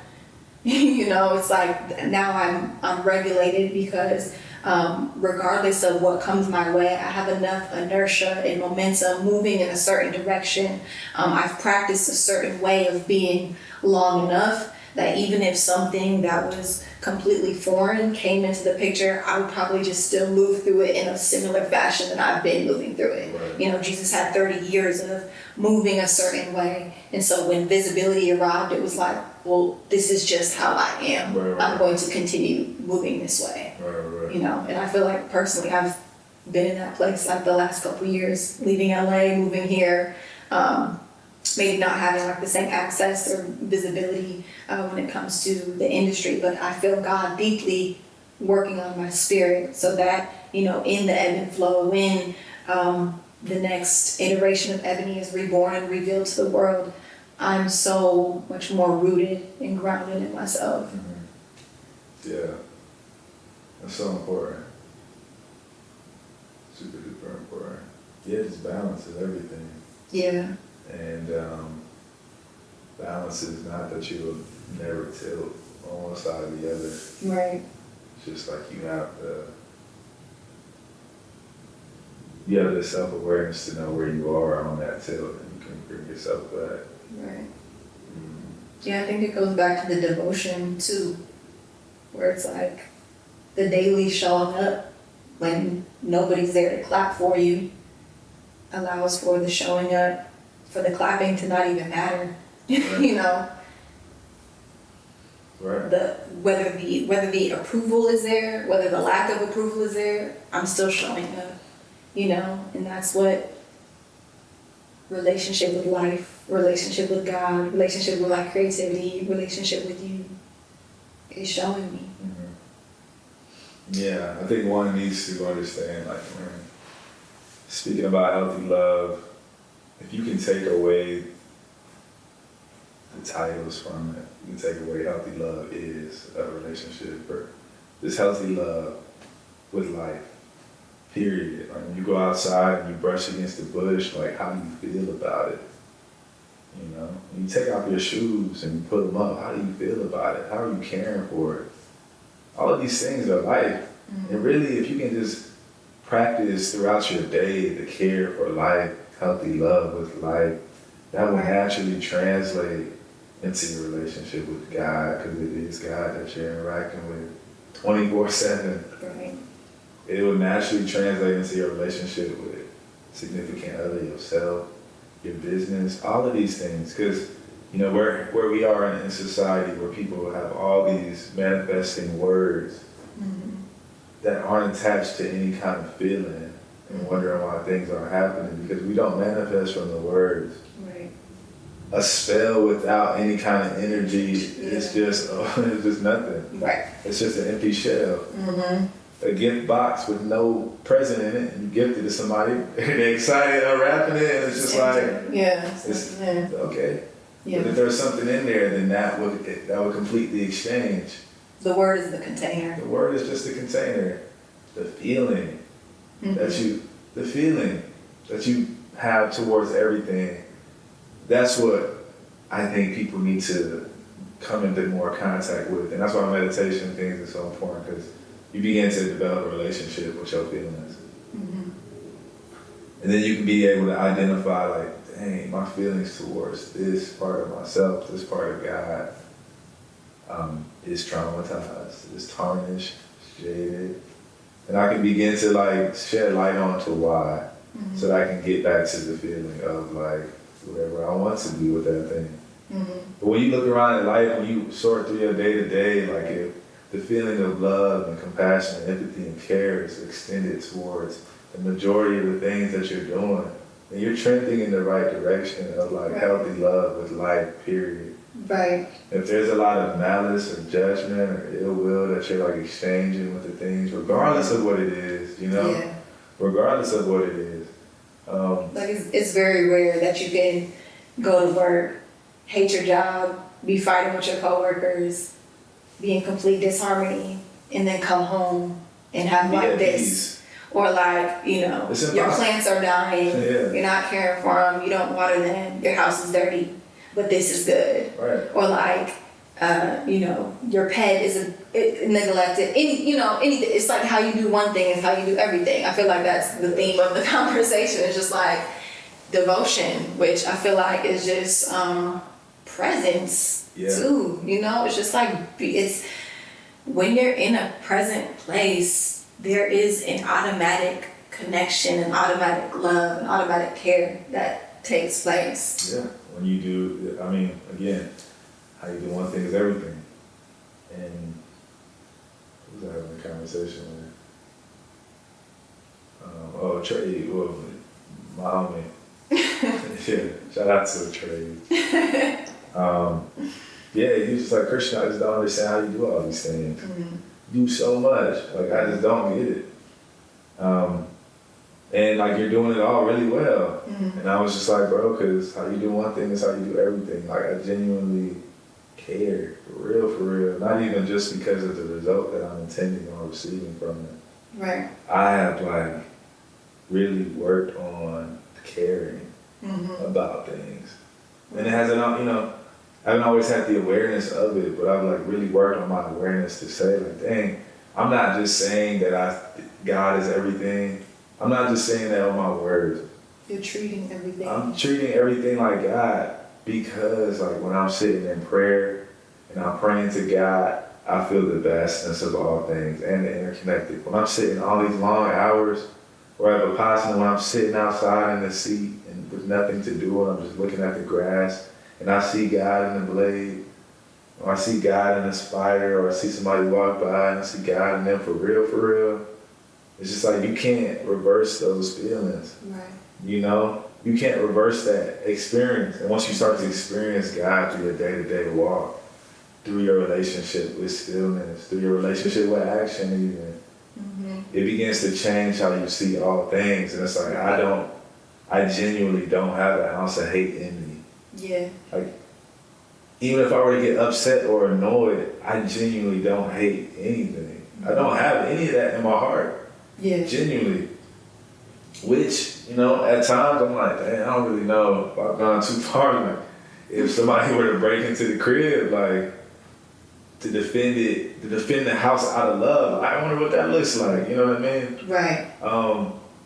You know, it's like now I'm regulated because regardless of what comes my way, I have enough inertia and momentum moving in a certain direction. I've practiced a certain way of being long enough that even if something that was completely foreign came into the picture, I would probably just still move through it in a similar fashion that I've been moving through it. Right. You know, Jesus had 30 years of moving a certain way. And so when visibility arrived, it was like, well, this is just how I am. Right. I'm going to continue moving this way. Right. You know, and I feel like personally I've been in that place like the last couple of years, leaving LA, moving here, maybe not having like the same access or visibility when it comes to the industry, but I feel God deeply working on my spirit so that, you know, in the ebb and flow, when the next iteration of Ebony is reborn and revealed to the world, I'm so much more rooted and grounded in myself. Mm-hmm. Yeah, that's so important. Super duper important. Yeah, just balance is everything. Yeah. And balance is not that you will never tilt on one side or the other. Right. It's just like you have the self-awareness to know where you are on that tilt, and you can bring yourself back. Right. Yeah, I think it goes back to the devotion too, where it's like the daily showing up when nobody's there to clap for you allows for the showing up, for the clapping to not even matter. Right. You know, right. Whether the approval is there, whether the lack of approval is there, I'm still showing up. You know, and that's what relationship with life, relationship with God, relationship with my creativity, relationship with you is showing me. Mm-hmm. Yeah, I think one needs to understand, like, when speaking about healthy love, if you can take away the titles from it, you can take away healthy love is a relationship, or this healthy love with life, period. Like when you go outside and you brush against the bush, like how do you feel about it? You know, when you take off your shoes and you put them up, how do you feel about it? How are you caring for it? All of these things are life. Mm-hmm. And really, if you can just practice throughout your day the care for life, healthy love with life, that will naturally translate into your relationship with God, because it is God that you're interacting with 24/7. Right. It will naturally translate into your relationship with significant other, yourself, your business, all of these things. Because, you know, where we are in society, where people have all these manifesting words mm-hmm. that aren't attached to any kind of feeling, and wondering why things aren't happening, because we don't manifest from the words. Right. a spell without any kind of energy. It's just it's just nothing. Right. It's just an empty shell. A gift box with no present in it, and you gift it to somebody, they're excited unwrapping it, and it's just like, it's okay. Yeah. But if there's something in there, then that would complete the exchange. The word is the container. The word is just a container. The feeling that you have towards everything, that's what I think people need to come into more contact with. And that's why meditation things is so important, because you begin to develop a relationship with your feelings. And then you can be able to identify, like, dang, my feelings towards this part of myself, this part of God, is traumatized, is tarnished, jaded. And I can begin to, like, shed light onto why, so that I can get back to the feeling of, like, whatever I want to be with that thing. But when you look around at life, when you sort through your day-to-day, like, if the feeling of love and compassion and empathy and care is extended towards the majority of the things that you're doing, then you're trending in the right direction of, like, healthy love with life, period. Right. If there's a lot of malice or judgment or ill will that you're, like, exchanging with the things, regardless of what it is, you know? Yeah. Regardless of what it is. Like, it's very rare that you can go to work, hate your job, be fighting with your coworkers, be in complete disharmony, and then come home and have like this. Or like, you know, your plants are dying, you're not caring for them, you don't water them, your house is dirty, but this is good. Right. Or like, you know, your pet is neglected. Anything. It's like how you do one thing is how you do everything. I feel like that's the theme of the conversation. It's just like devotion, which I feel like is just presence too. You know, it's just like it's when you're in a present place, there is an automatic connection, an automatic love, an automatic care that takes place. Yeah, when you do, I mean, again, how you do one thing is everything. And who's I having a conversation with? Trey, well, my homie. Yeah, shout out to Trey. Yeah, he was just like, Christian, I just don't understand how you do all these things. You do so much. Like, I just don't get it. And like, you're doing it all really well. And I was just like, bro, because how you do one thing is how you do everything. Like, I genuinely care, for real. Not even just because of the result that I'm intending on receiving from it. Right. I have, like, really worked on caring about things. And it hasn't, you know, I haven't always had the awareness of it, but I've, like, really worked on my awareness to say, like, dang, I'm not just saying that God is everything. I'm not just saying that on my words. You're treating everything. I'm treating everything like God, because, like, when I'm sitting in prayer and I'm praying to God, I feel the vastness of all things and the interconnected. When I'm sitting all these long hours, or at Vipassana, when I'm sitting outside in the seat and with nothing to do, and I'm just looking at the grass, and I see God in the blade, or I see God in the spider, or I see somebody walk by and I see God in them for real. It's just like, you can't reverse those feelings. Right. You know? You can't reverse that experience. And once you start to experience God through your day-to-day walk, through your relationship with stillness, through your relationship with action even, it begins to change how you see all things. And it's like, I genuinely don't have an ounce of hate in me. Yeah. Like, even if I were to get upset or annoyed, I genuinely don't hate anything. I don't have any of that in my heart. Yeah. Genuinely. Which, you know, at times I'm like, dang, I don't really know if I've gone too far. Like, if somebody were to break into the crib, like, to defend the house out of love, I wonder what that looks like. You know what I mean? Right.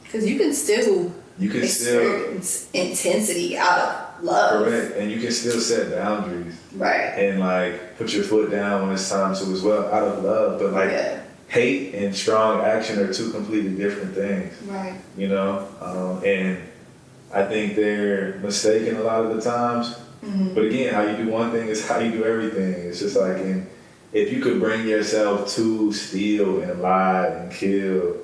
Because you can still experience intensity out of love. Correct. And you can still set boundaries. Right. And, like, put your foot down when it's time to as well, out of love. But, like, hate and strong action are two completely different things. Right. You know? And I think they're mistaken a lot of the times. But again, how you do one thing is how you do everything. It's just like, if you could bring yourself to steal and lie and kill,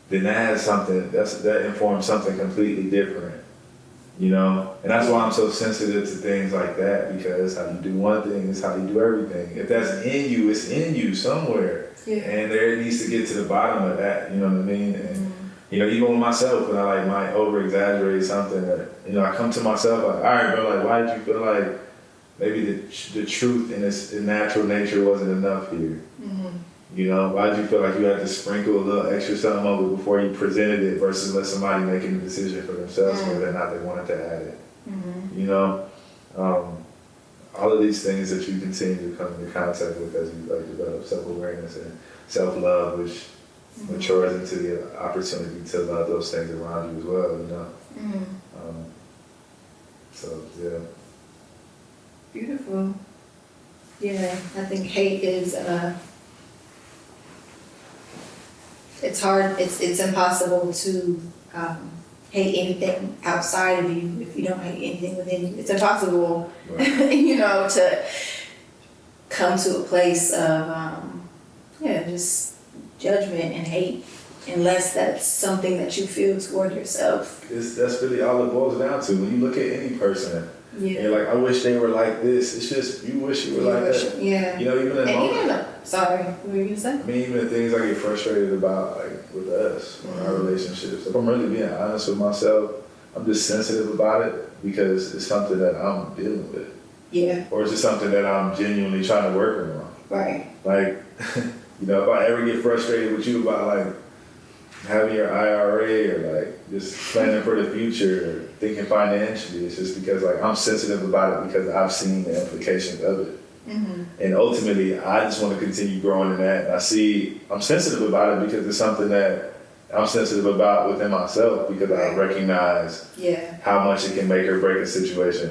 then that has something, that informs something completely different. You know, and that's why I'm so sensitive to things like that, because how you do one thing is how you do everything. If that's in you, it's in you somewhere, and there needs to get to the bottom of that. You know what I mean? And you know, even with myself, when I like might over exaggerate something, that you know, I come to myself like, all right, bro, like, why did you feel like maybe the truth in its natural nature wasn't enough here? You know, why did you feel like you had to sprinkle a little extra something over before you presented it versus let somebody make a decision for themselves whether or not they wanted to add it? You know, all of these things that you continue to come into contact with as you like develop self-awareness and self-love, which matures into the opportunity to love those things around you as well. You know, so yeah. Beautiful. Yeah, I think hate is. It's hard. It's impossible to hate anything outside of you if you don't hate anything within you. It's impossible, you know, to come to a place of just judgment and hate, unless that's something that you feel toward yourself. That's really all it boils down to. When you look at any person, and you're like, I wish they were like this. It's just you wish you were like that. Yeah. You know, even in moments. Sorry, what were you gonna say? I mean, even the things I get frustrated about, like with us, in our relationships. If I'm really being honest with myself, I'm just sensitive about it because it's something that I'm dealing with. Yeah. Or it's just something that I'm genuinely trying to work on. Right. Like, you know, if I ever get frustrated with you about like having your IRA or like just planning for the future or thinking financially, it's just because like I'm sensitive about it because I've seen the implications of it. And ultimately, I just want to continue growing in that. And I'm sensitive about it because it's something that I'm sensitive about within myself because I recognize how much it can make or break a situation.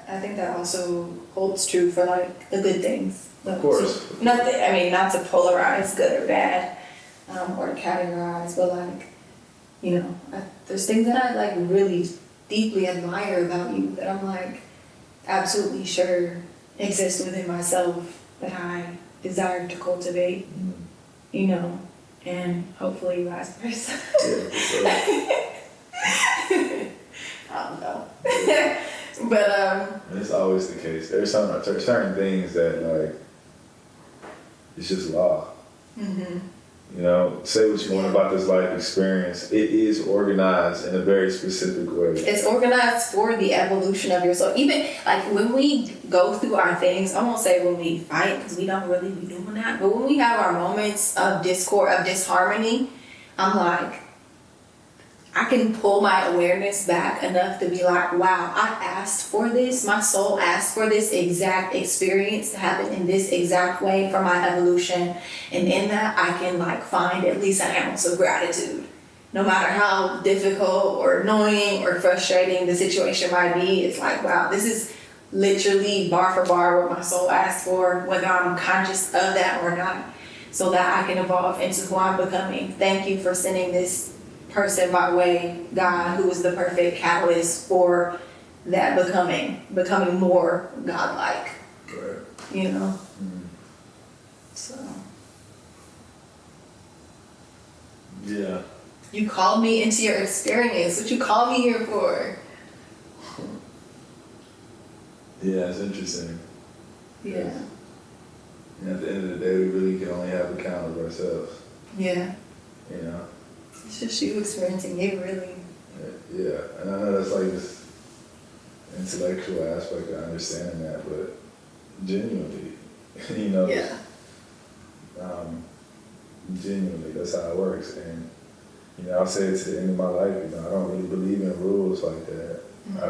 I think that also holds true for like the good things. Of course. Not to polarize good or bad, or to categorize, but like, you know, there's things that I like really deeply admire about you that I'm like absolutely sure exist within myself that I desire to cultivate, you know, and hopefully vice versa. I don't know. But it's always the case. There's certain things that like it's just law. You know, say what you want about this life experience. It is organized in a very specific way. It's organized for the evolution of your soul. Even like when we go through our things, I won't say when we fight because we don't really be doing that, but when we have our moments of discord, of disharmony, I'm like, I can pull my awareness back enough to be like, wow, I asked for this. My soul asked for this exact experience to happen in this exact way for my evolution. And in that, I can like find at least an ounce of gratitude. No matter how difficult or annoying or frustrating the situation might be, it's like, wow, this is literally bar for bar what my soul asked for, whether I'm conscious of that or not, so that I can evolve into who I'm becoming. Thank you for sending this person my way, God, who was the perfect catalyst for that becoming more godlike. Right. You know? So. Yeah. You called me into your experience. What you called me here for? Yeah, it's interesting. Yeah. And at the end of the day, we really can only have account of ourselves. Yeah. You know? It's just you experiencing it, really. Yeah, and I know that's like this intellectual aspect of understanding that, but genuinely, you know, genuinely, that's how it works. And, you know, I'll say it to the end of my life, you know, I don't really believe in rules like that,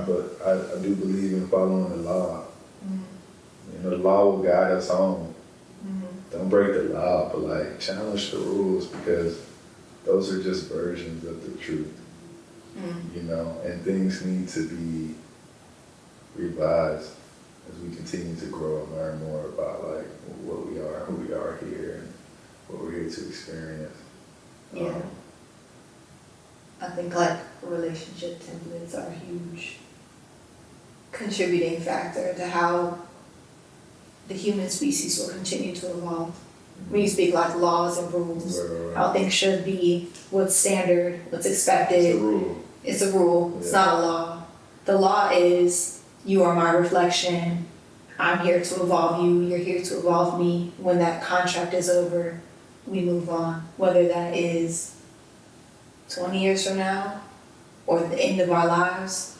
but I do believe in following the law. You know, the law will guide us home. Don't break the law, but like challenge the rules because those are just versions of the truth, you know, and things need to be revised as we continue to grow and learn more about like what we are, who we are here, and what we're here to experience. Yeah. I think like relationship templates are a huge contributing factor to how the human species will continue to evolve. When you speak like laws and rules, how things should be, what's standard, what's expected. It's a rule. It's a rule. Yeah. It's not a law. The law is you are my reflection. I'm here to evolve you. You're here to evolve me. When that contract is over, we move on. Whether that is 20 years from now or the end of our lives,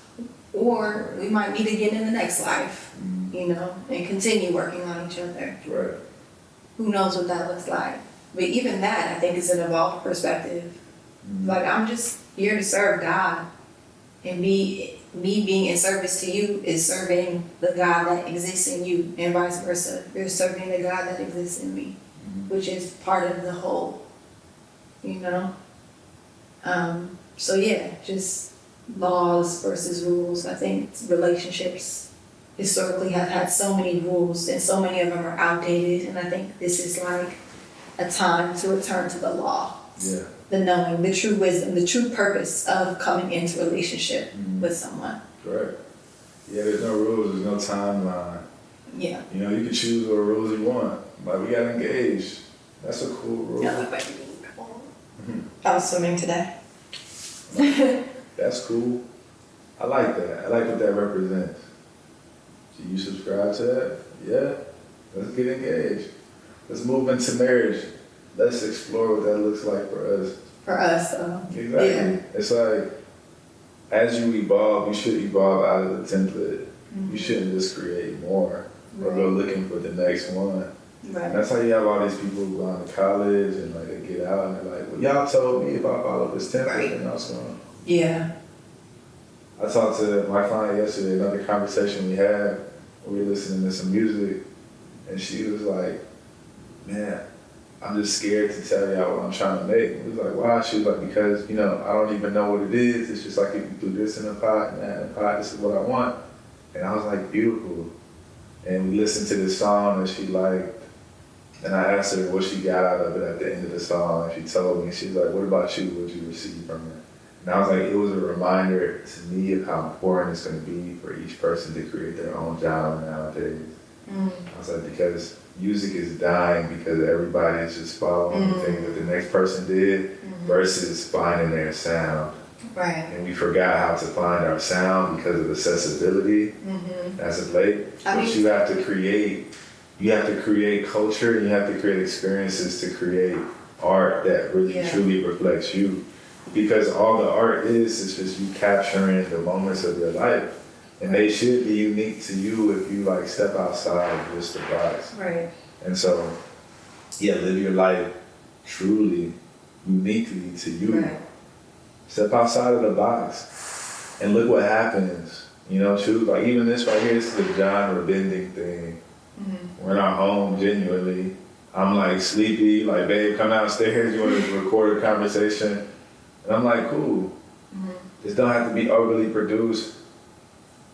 or we might meet again in the next life, you know, and continue working on each other. Right. Who knows what that looks like? But even that, I think, is an evolved perspective. Like, I'm just here to serve God. And me being in service to you is serving the God that exists in you, and vice versa. You're serving the God that exists in me, which is part of the whole, you know? So yeah, just laws versus rules. I think relationships historically have had so many rules, and so many of them are outdated, and I think this is like a time to return to the law. Yeah. The knowing, the true wisdom, the true purpose of coming into a relationship with someone. Right. Yeah, there's no rules, there's no timeline. Yeah. You know, you can choose what rules you want. Like, we got engaged. That's a cool rule. I was swimming today. That's cool. I like that. I like what that represents. Do you subscribe to that? Yeah. Let's get engaged. Let's move into marriage. Let's explore what that looks like for us. For us, Exactly. Yeah. It's like, as you evolve, you should evolve out of the template. You shouldn't just create more or go looking for the next one. Right. That's how you have all these people who go on to college and like they get out and they're like, well, y'all told me if I follow this template, then I was going. Yeah. I talked to my client yesterday, another conversation we had. We were listening to some music, and she was like, man, I'm just scared to tell y'all what I'm trying to make. It was like, why? She was like, because, you know, I don't even know what it is. It's just like if you do this in a pot and that in a pot, this is what I want. And I was like, beautiful. And we listened to this song that she liked, and I asked her what she got out of it at the end of the song, and she told me, she was like, what about you? What did you receive from it? And I was like, it was a reminder to me of how important it's going to be for each person to create their own genre nowadays. I was like, because music is dying because everybody is just following the thing that the next person did versus finding their sound. Right. And we forgot how to find our sound because of accessibility as of late. But you have to create culture, and you have to create experiences to create art that really truly reflects you. Because all the art is just you capturing the moments of your life. And they should be unique to you if you like step outside of just the box. Right. And so, yeah, live your life truly, uniquely to you. Right. Step outside of the box and look what happens. You know, true, like even this right here, this is the genre bending thing. We're in our home, genuinely. I'm like sleepy, like, babe, come downstairs, you want to record a conversation? And I'm like, cool. This don't have to be overly produced.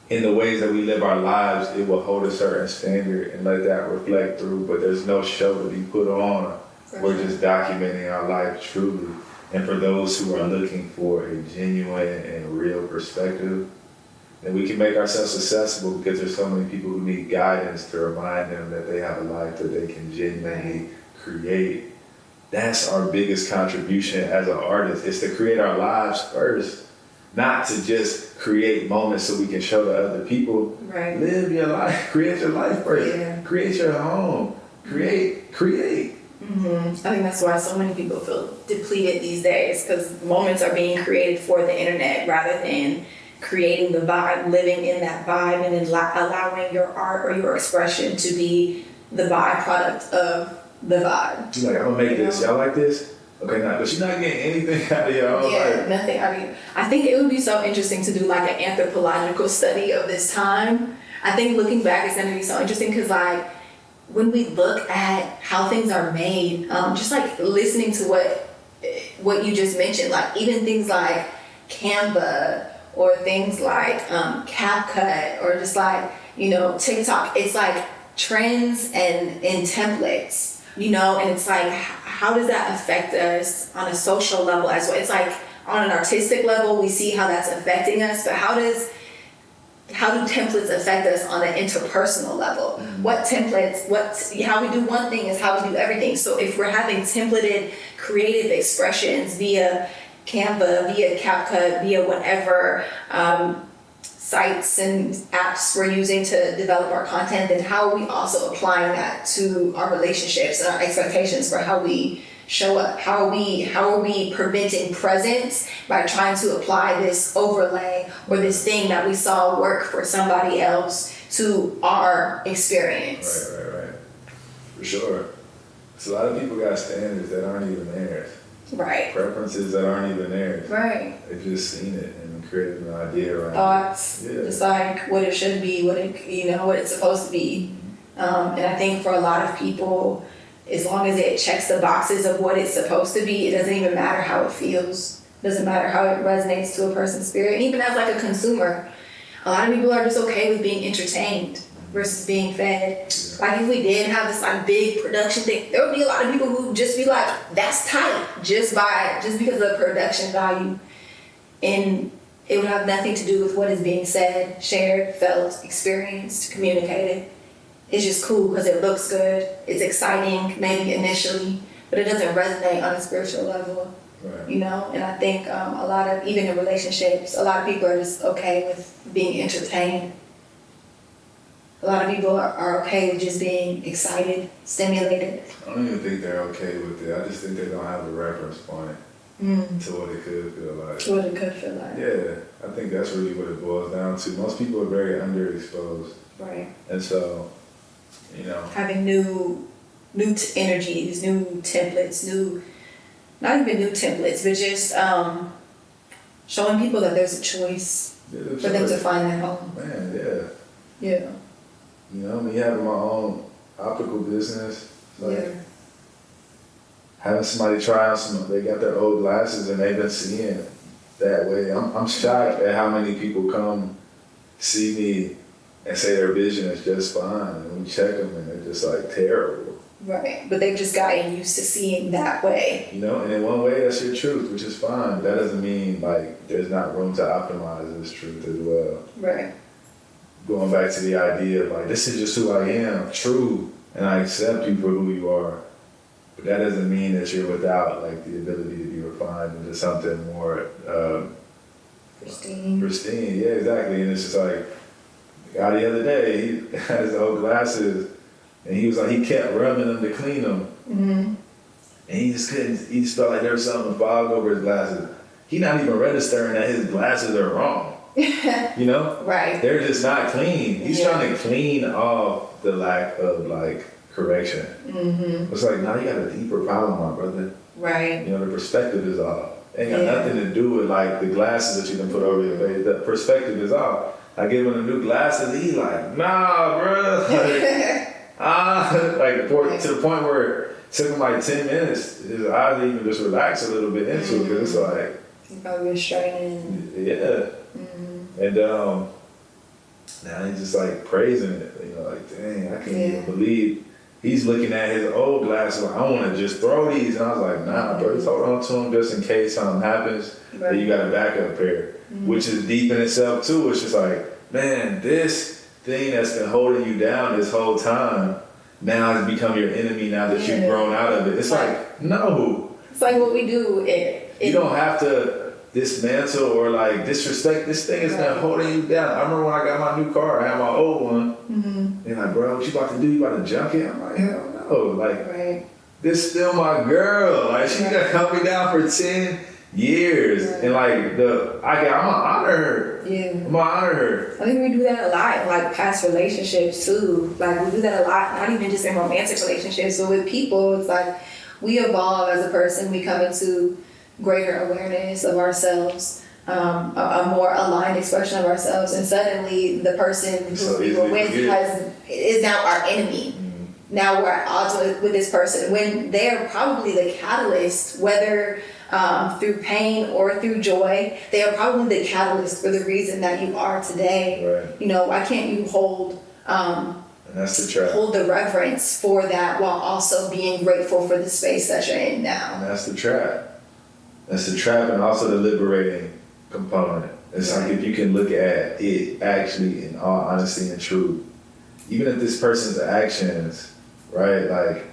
In the ways that we live our lives, it will hold a certain standard and let that reflect through, but there's no show to be put on. We're just documenting our life truly. And for those who are looking for a genuine and real perspective, then we can make ourselves accessible because there's so many people who need guidance to remind them that they have a life that they can genuinely create. That's our biggest contribution as an artist, is to create our lives first, not to just create moments so we can show to other people. Right. Live your life, create your life first, Yeah. create your home, create. I think that's why so many people feel depleted these days, because moments are being created for the internet rather than creating the vibe, living in that vibe, and then allowing your art or your expression to be the byproduct of the vibe. She's like, I'm gonna make this. Y'all like this? Okay, now, but she's not getting anything out of your own life. Nothing. I mean, I think it would be so interesting to do like an anthropological study of this time. I think looking back is going to be so interesting because, like, when we look at how things are made, just like listening to what you just mentioned, like even things like Canva or things like CapCut or just like, you know, TikTok, it's like trends and templates, you know, and it's like, how does that affect us on a social level as well? It's like on an artistic level, we see how that's affecting us, but how do templates affect us on an interpersonal level? How we do one thing is how we do everything. So if we're having templated creative expressions via Canva, via CapCut, via whatever sites and apps we're using to develop our content, then how are we also applying that to our relationships and our expectations for how we show up? How are we preventing presence by trying to apply this overlay or this thing that we saw work for somebody else to our experience? Right. For sure. So a lot of people got standards that aren't even theirs. Right. Preferences that aren't even theirs. Right. They've just seen it and created an idea around Thoughts, it. Yeah. just like what it should be, what it's supposed to be. And I think for a lot of people, as long as it checks the boxes of what it's supposed to be, it doesn't even matter how it feels. It doesn't matter how it resonates to a person's spirit. And even as like a consumer, a lot of people are just okay with being entertained versus being fed. Yeah. Like if we did have this like big production thing, there would be a lot of people who just be like, that's tight, just because of production value. And it would have nothing to do with what is being said, shared, felt, experienced, communicated. It's just cool because it looks good, it's exciting maybe initially, but it doesn't resonate on a spiritual level. Right. You know, and I think a lot of, even in relationships, a lot of people are just okay with being entertained. A lot of people are okay with just being excited, stimulated. I don't even think they're okay with it. I just think they don't have a reference point to what it could feel like. What it could feel like. Yeah, I think that's really what it boils down to. Most people are very underexposed. Right. And so, you know. Having new energies, new templates, not even new templates, but just showing people that there's a choice for them to find their home. Man, yeah. Yeah. You know, me having my own optical business, like having somebody try on they got their old glasses and they've been seeing that way. I'm shocked at how many people come see me and say their vision is just fine, and we check them and they're just like terrible. Right, but they've just gotten used to seeing that way. You know, and in one way that's your truth, which is fine. That doesn't mean like there's not room to optimize this truth as well. Right. Going back to the idea of like, this is just who I am, true, and I accept you for who you are. But that doesn't mean that you're without like the ability to be refined into something more Pristine. pristine. Yeah, exactly. And it's just like, the guy the other day, he had his old glasses, and he was like, he kept rubbing them to clean them. Mm-hmm. And he just felt like there was something fog over his glasses. He not even registering that his glasses are wrong. You know? Right. They're just not clean. He's trying to clean off the lack of like correction. Mm-hmm. It's like, now you got a deeper problem, my brother. Right. You know, the perspective is off. Ain't got nothing to do with like the glasses that you can put over your face. The perspective is off. I give him the new glasses, he like, nah, bro. Like, to the point where it took him like 10 minutes. His eyes even just relax a little bit into it, because it's like, He's probably been straining. yeah. Mm-hmm. And now he's just like praising it. You know, like, dang, I can't even believe he's looking at his old glasses like, I want to just throw these. And I was like, nah, bro, just hold on to them just in case something happens. Right. Then you got a backup pair, which is deep in itself too. It's just like, man, this thing that's been holding you down this whole time now has become your enemy now that you've grown out of it. It's like, no. It's like what we do. You don't have to dismantle or like disrespect. This thing has been holding you down. I remember when I got my new car, I had my old one. Mm-hmm. They're like, bro, what you about to do? You about to junk it? I'm like, hell no. Like, this is still my girl. Like, she got held me down for 10 years. And like, I'm gonna honor her. Yeah. I'm gonna honor her. I think we do that a lot in like past relationships too. Like we do that a lot, not even just in romantic relationships, but with people. It's like we evolve as a person. We come into greater awareness of ourselves, a more aligned expression of ourselves, and suddenly the person who we were with is now our enemy. Now we're at odds with this person when they're probably the catalyst, whether through pain or through joy. They are probably the catalyst for the reason that you are today. Right. You know, why can't you hold and that's the trap. hold the reverence for that while also being grateful for the space that you're in now? And that's the trap. That's the trap, and also the liberating component. It's like if you can look at it actually in all honesty and truth, even if this person's actions, right, like,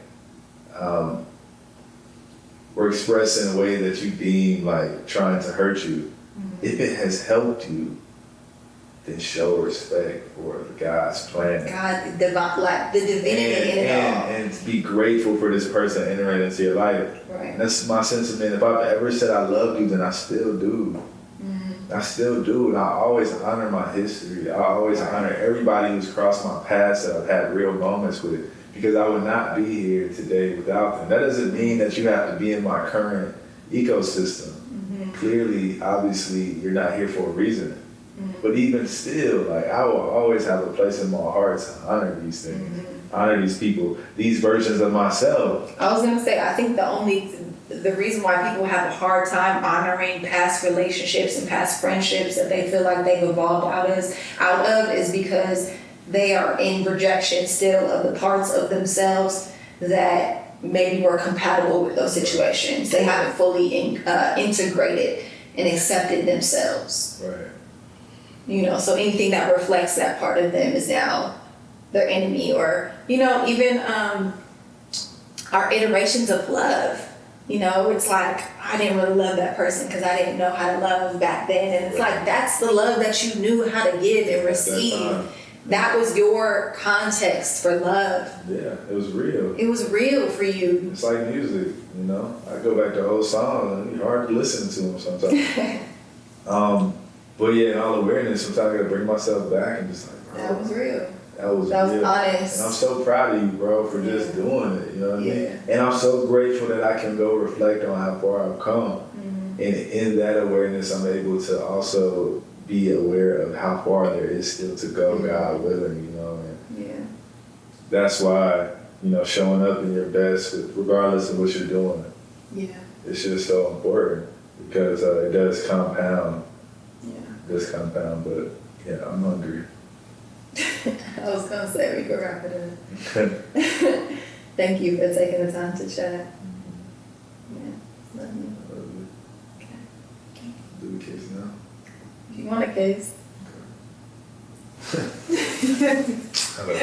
were expressed in a way that you deem like trying to hurt you, if it has helped you, then show respect for God's plan. God, the divinity in it all. And be grateful for this person entering into your life. Right. And that's my sentiment. If I've ever said I love you, then I still do. I still do, and I always honor my history. I always honor everybody who's crossed my path that I've had real moments with, because I would not be here today without them. That doesn't mean that you have to be in my current ecosystem. Clearly, obviously, you're not here for a reason. But even still, like, I will always have a place in my heart to honor these things, honor these people, these versions of myself. I was gonna say, I think the reason why people have a hard time honoring past relationships and past friendships that they feel like they've evolved out of is because they are in rejection still of the parts of themselves that maybe were compatible with those situations. They haven't fully integrated and accepted themselves. Right. You know, so anything that reflects that part of them is now their enemy, or, you know, even our iterations of love. You know, it's like, I didn't really love that person because I didn't know how to love back then. And it's like, that's the love that you knew how to give and receive. That was your context for love. Yeah, it was real. It was real for you. It's like music, you know? I go back to old songs and it's hard to listen to them sometimes. But yeah, in all awareness, sometimes I gotta bring myself back and just like, bro, That was real. That was honest. And I'm so proud of you, bro, for just doing it, you know what I mean? Yeah. And I'm so grateful that I can go reflect on how far I've come. And in that awareness, I'm able to also be aware of how far there is still to go, God willing, you know? And that's why, you know, showing up in your best, regardless of what you're doing, it's just so important, because it does compound. Does compound, but yeah, I'm hungry. I was gonna say we could wrap it up. Thank you for taking the time to chat. Love you. Okay. Do we kiss now? If you want a kiss. Okay. Hello.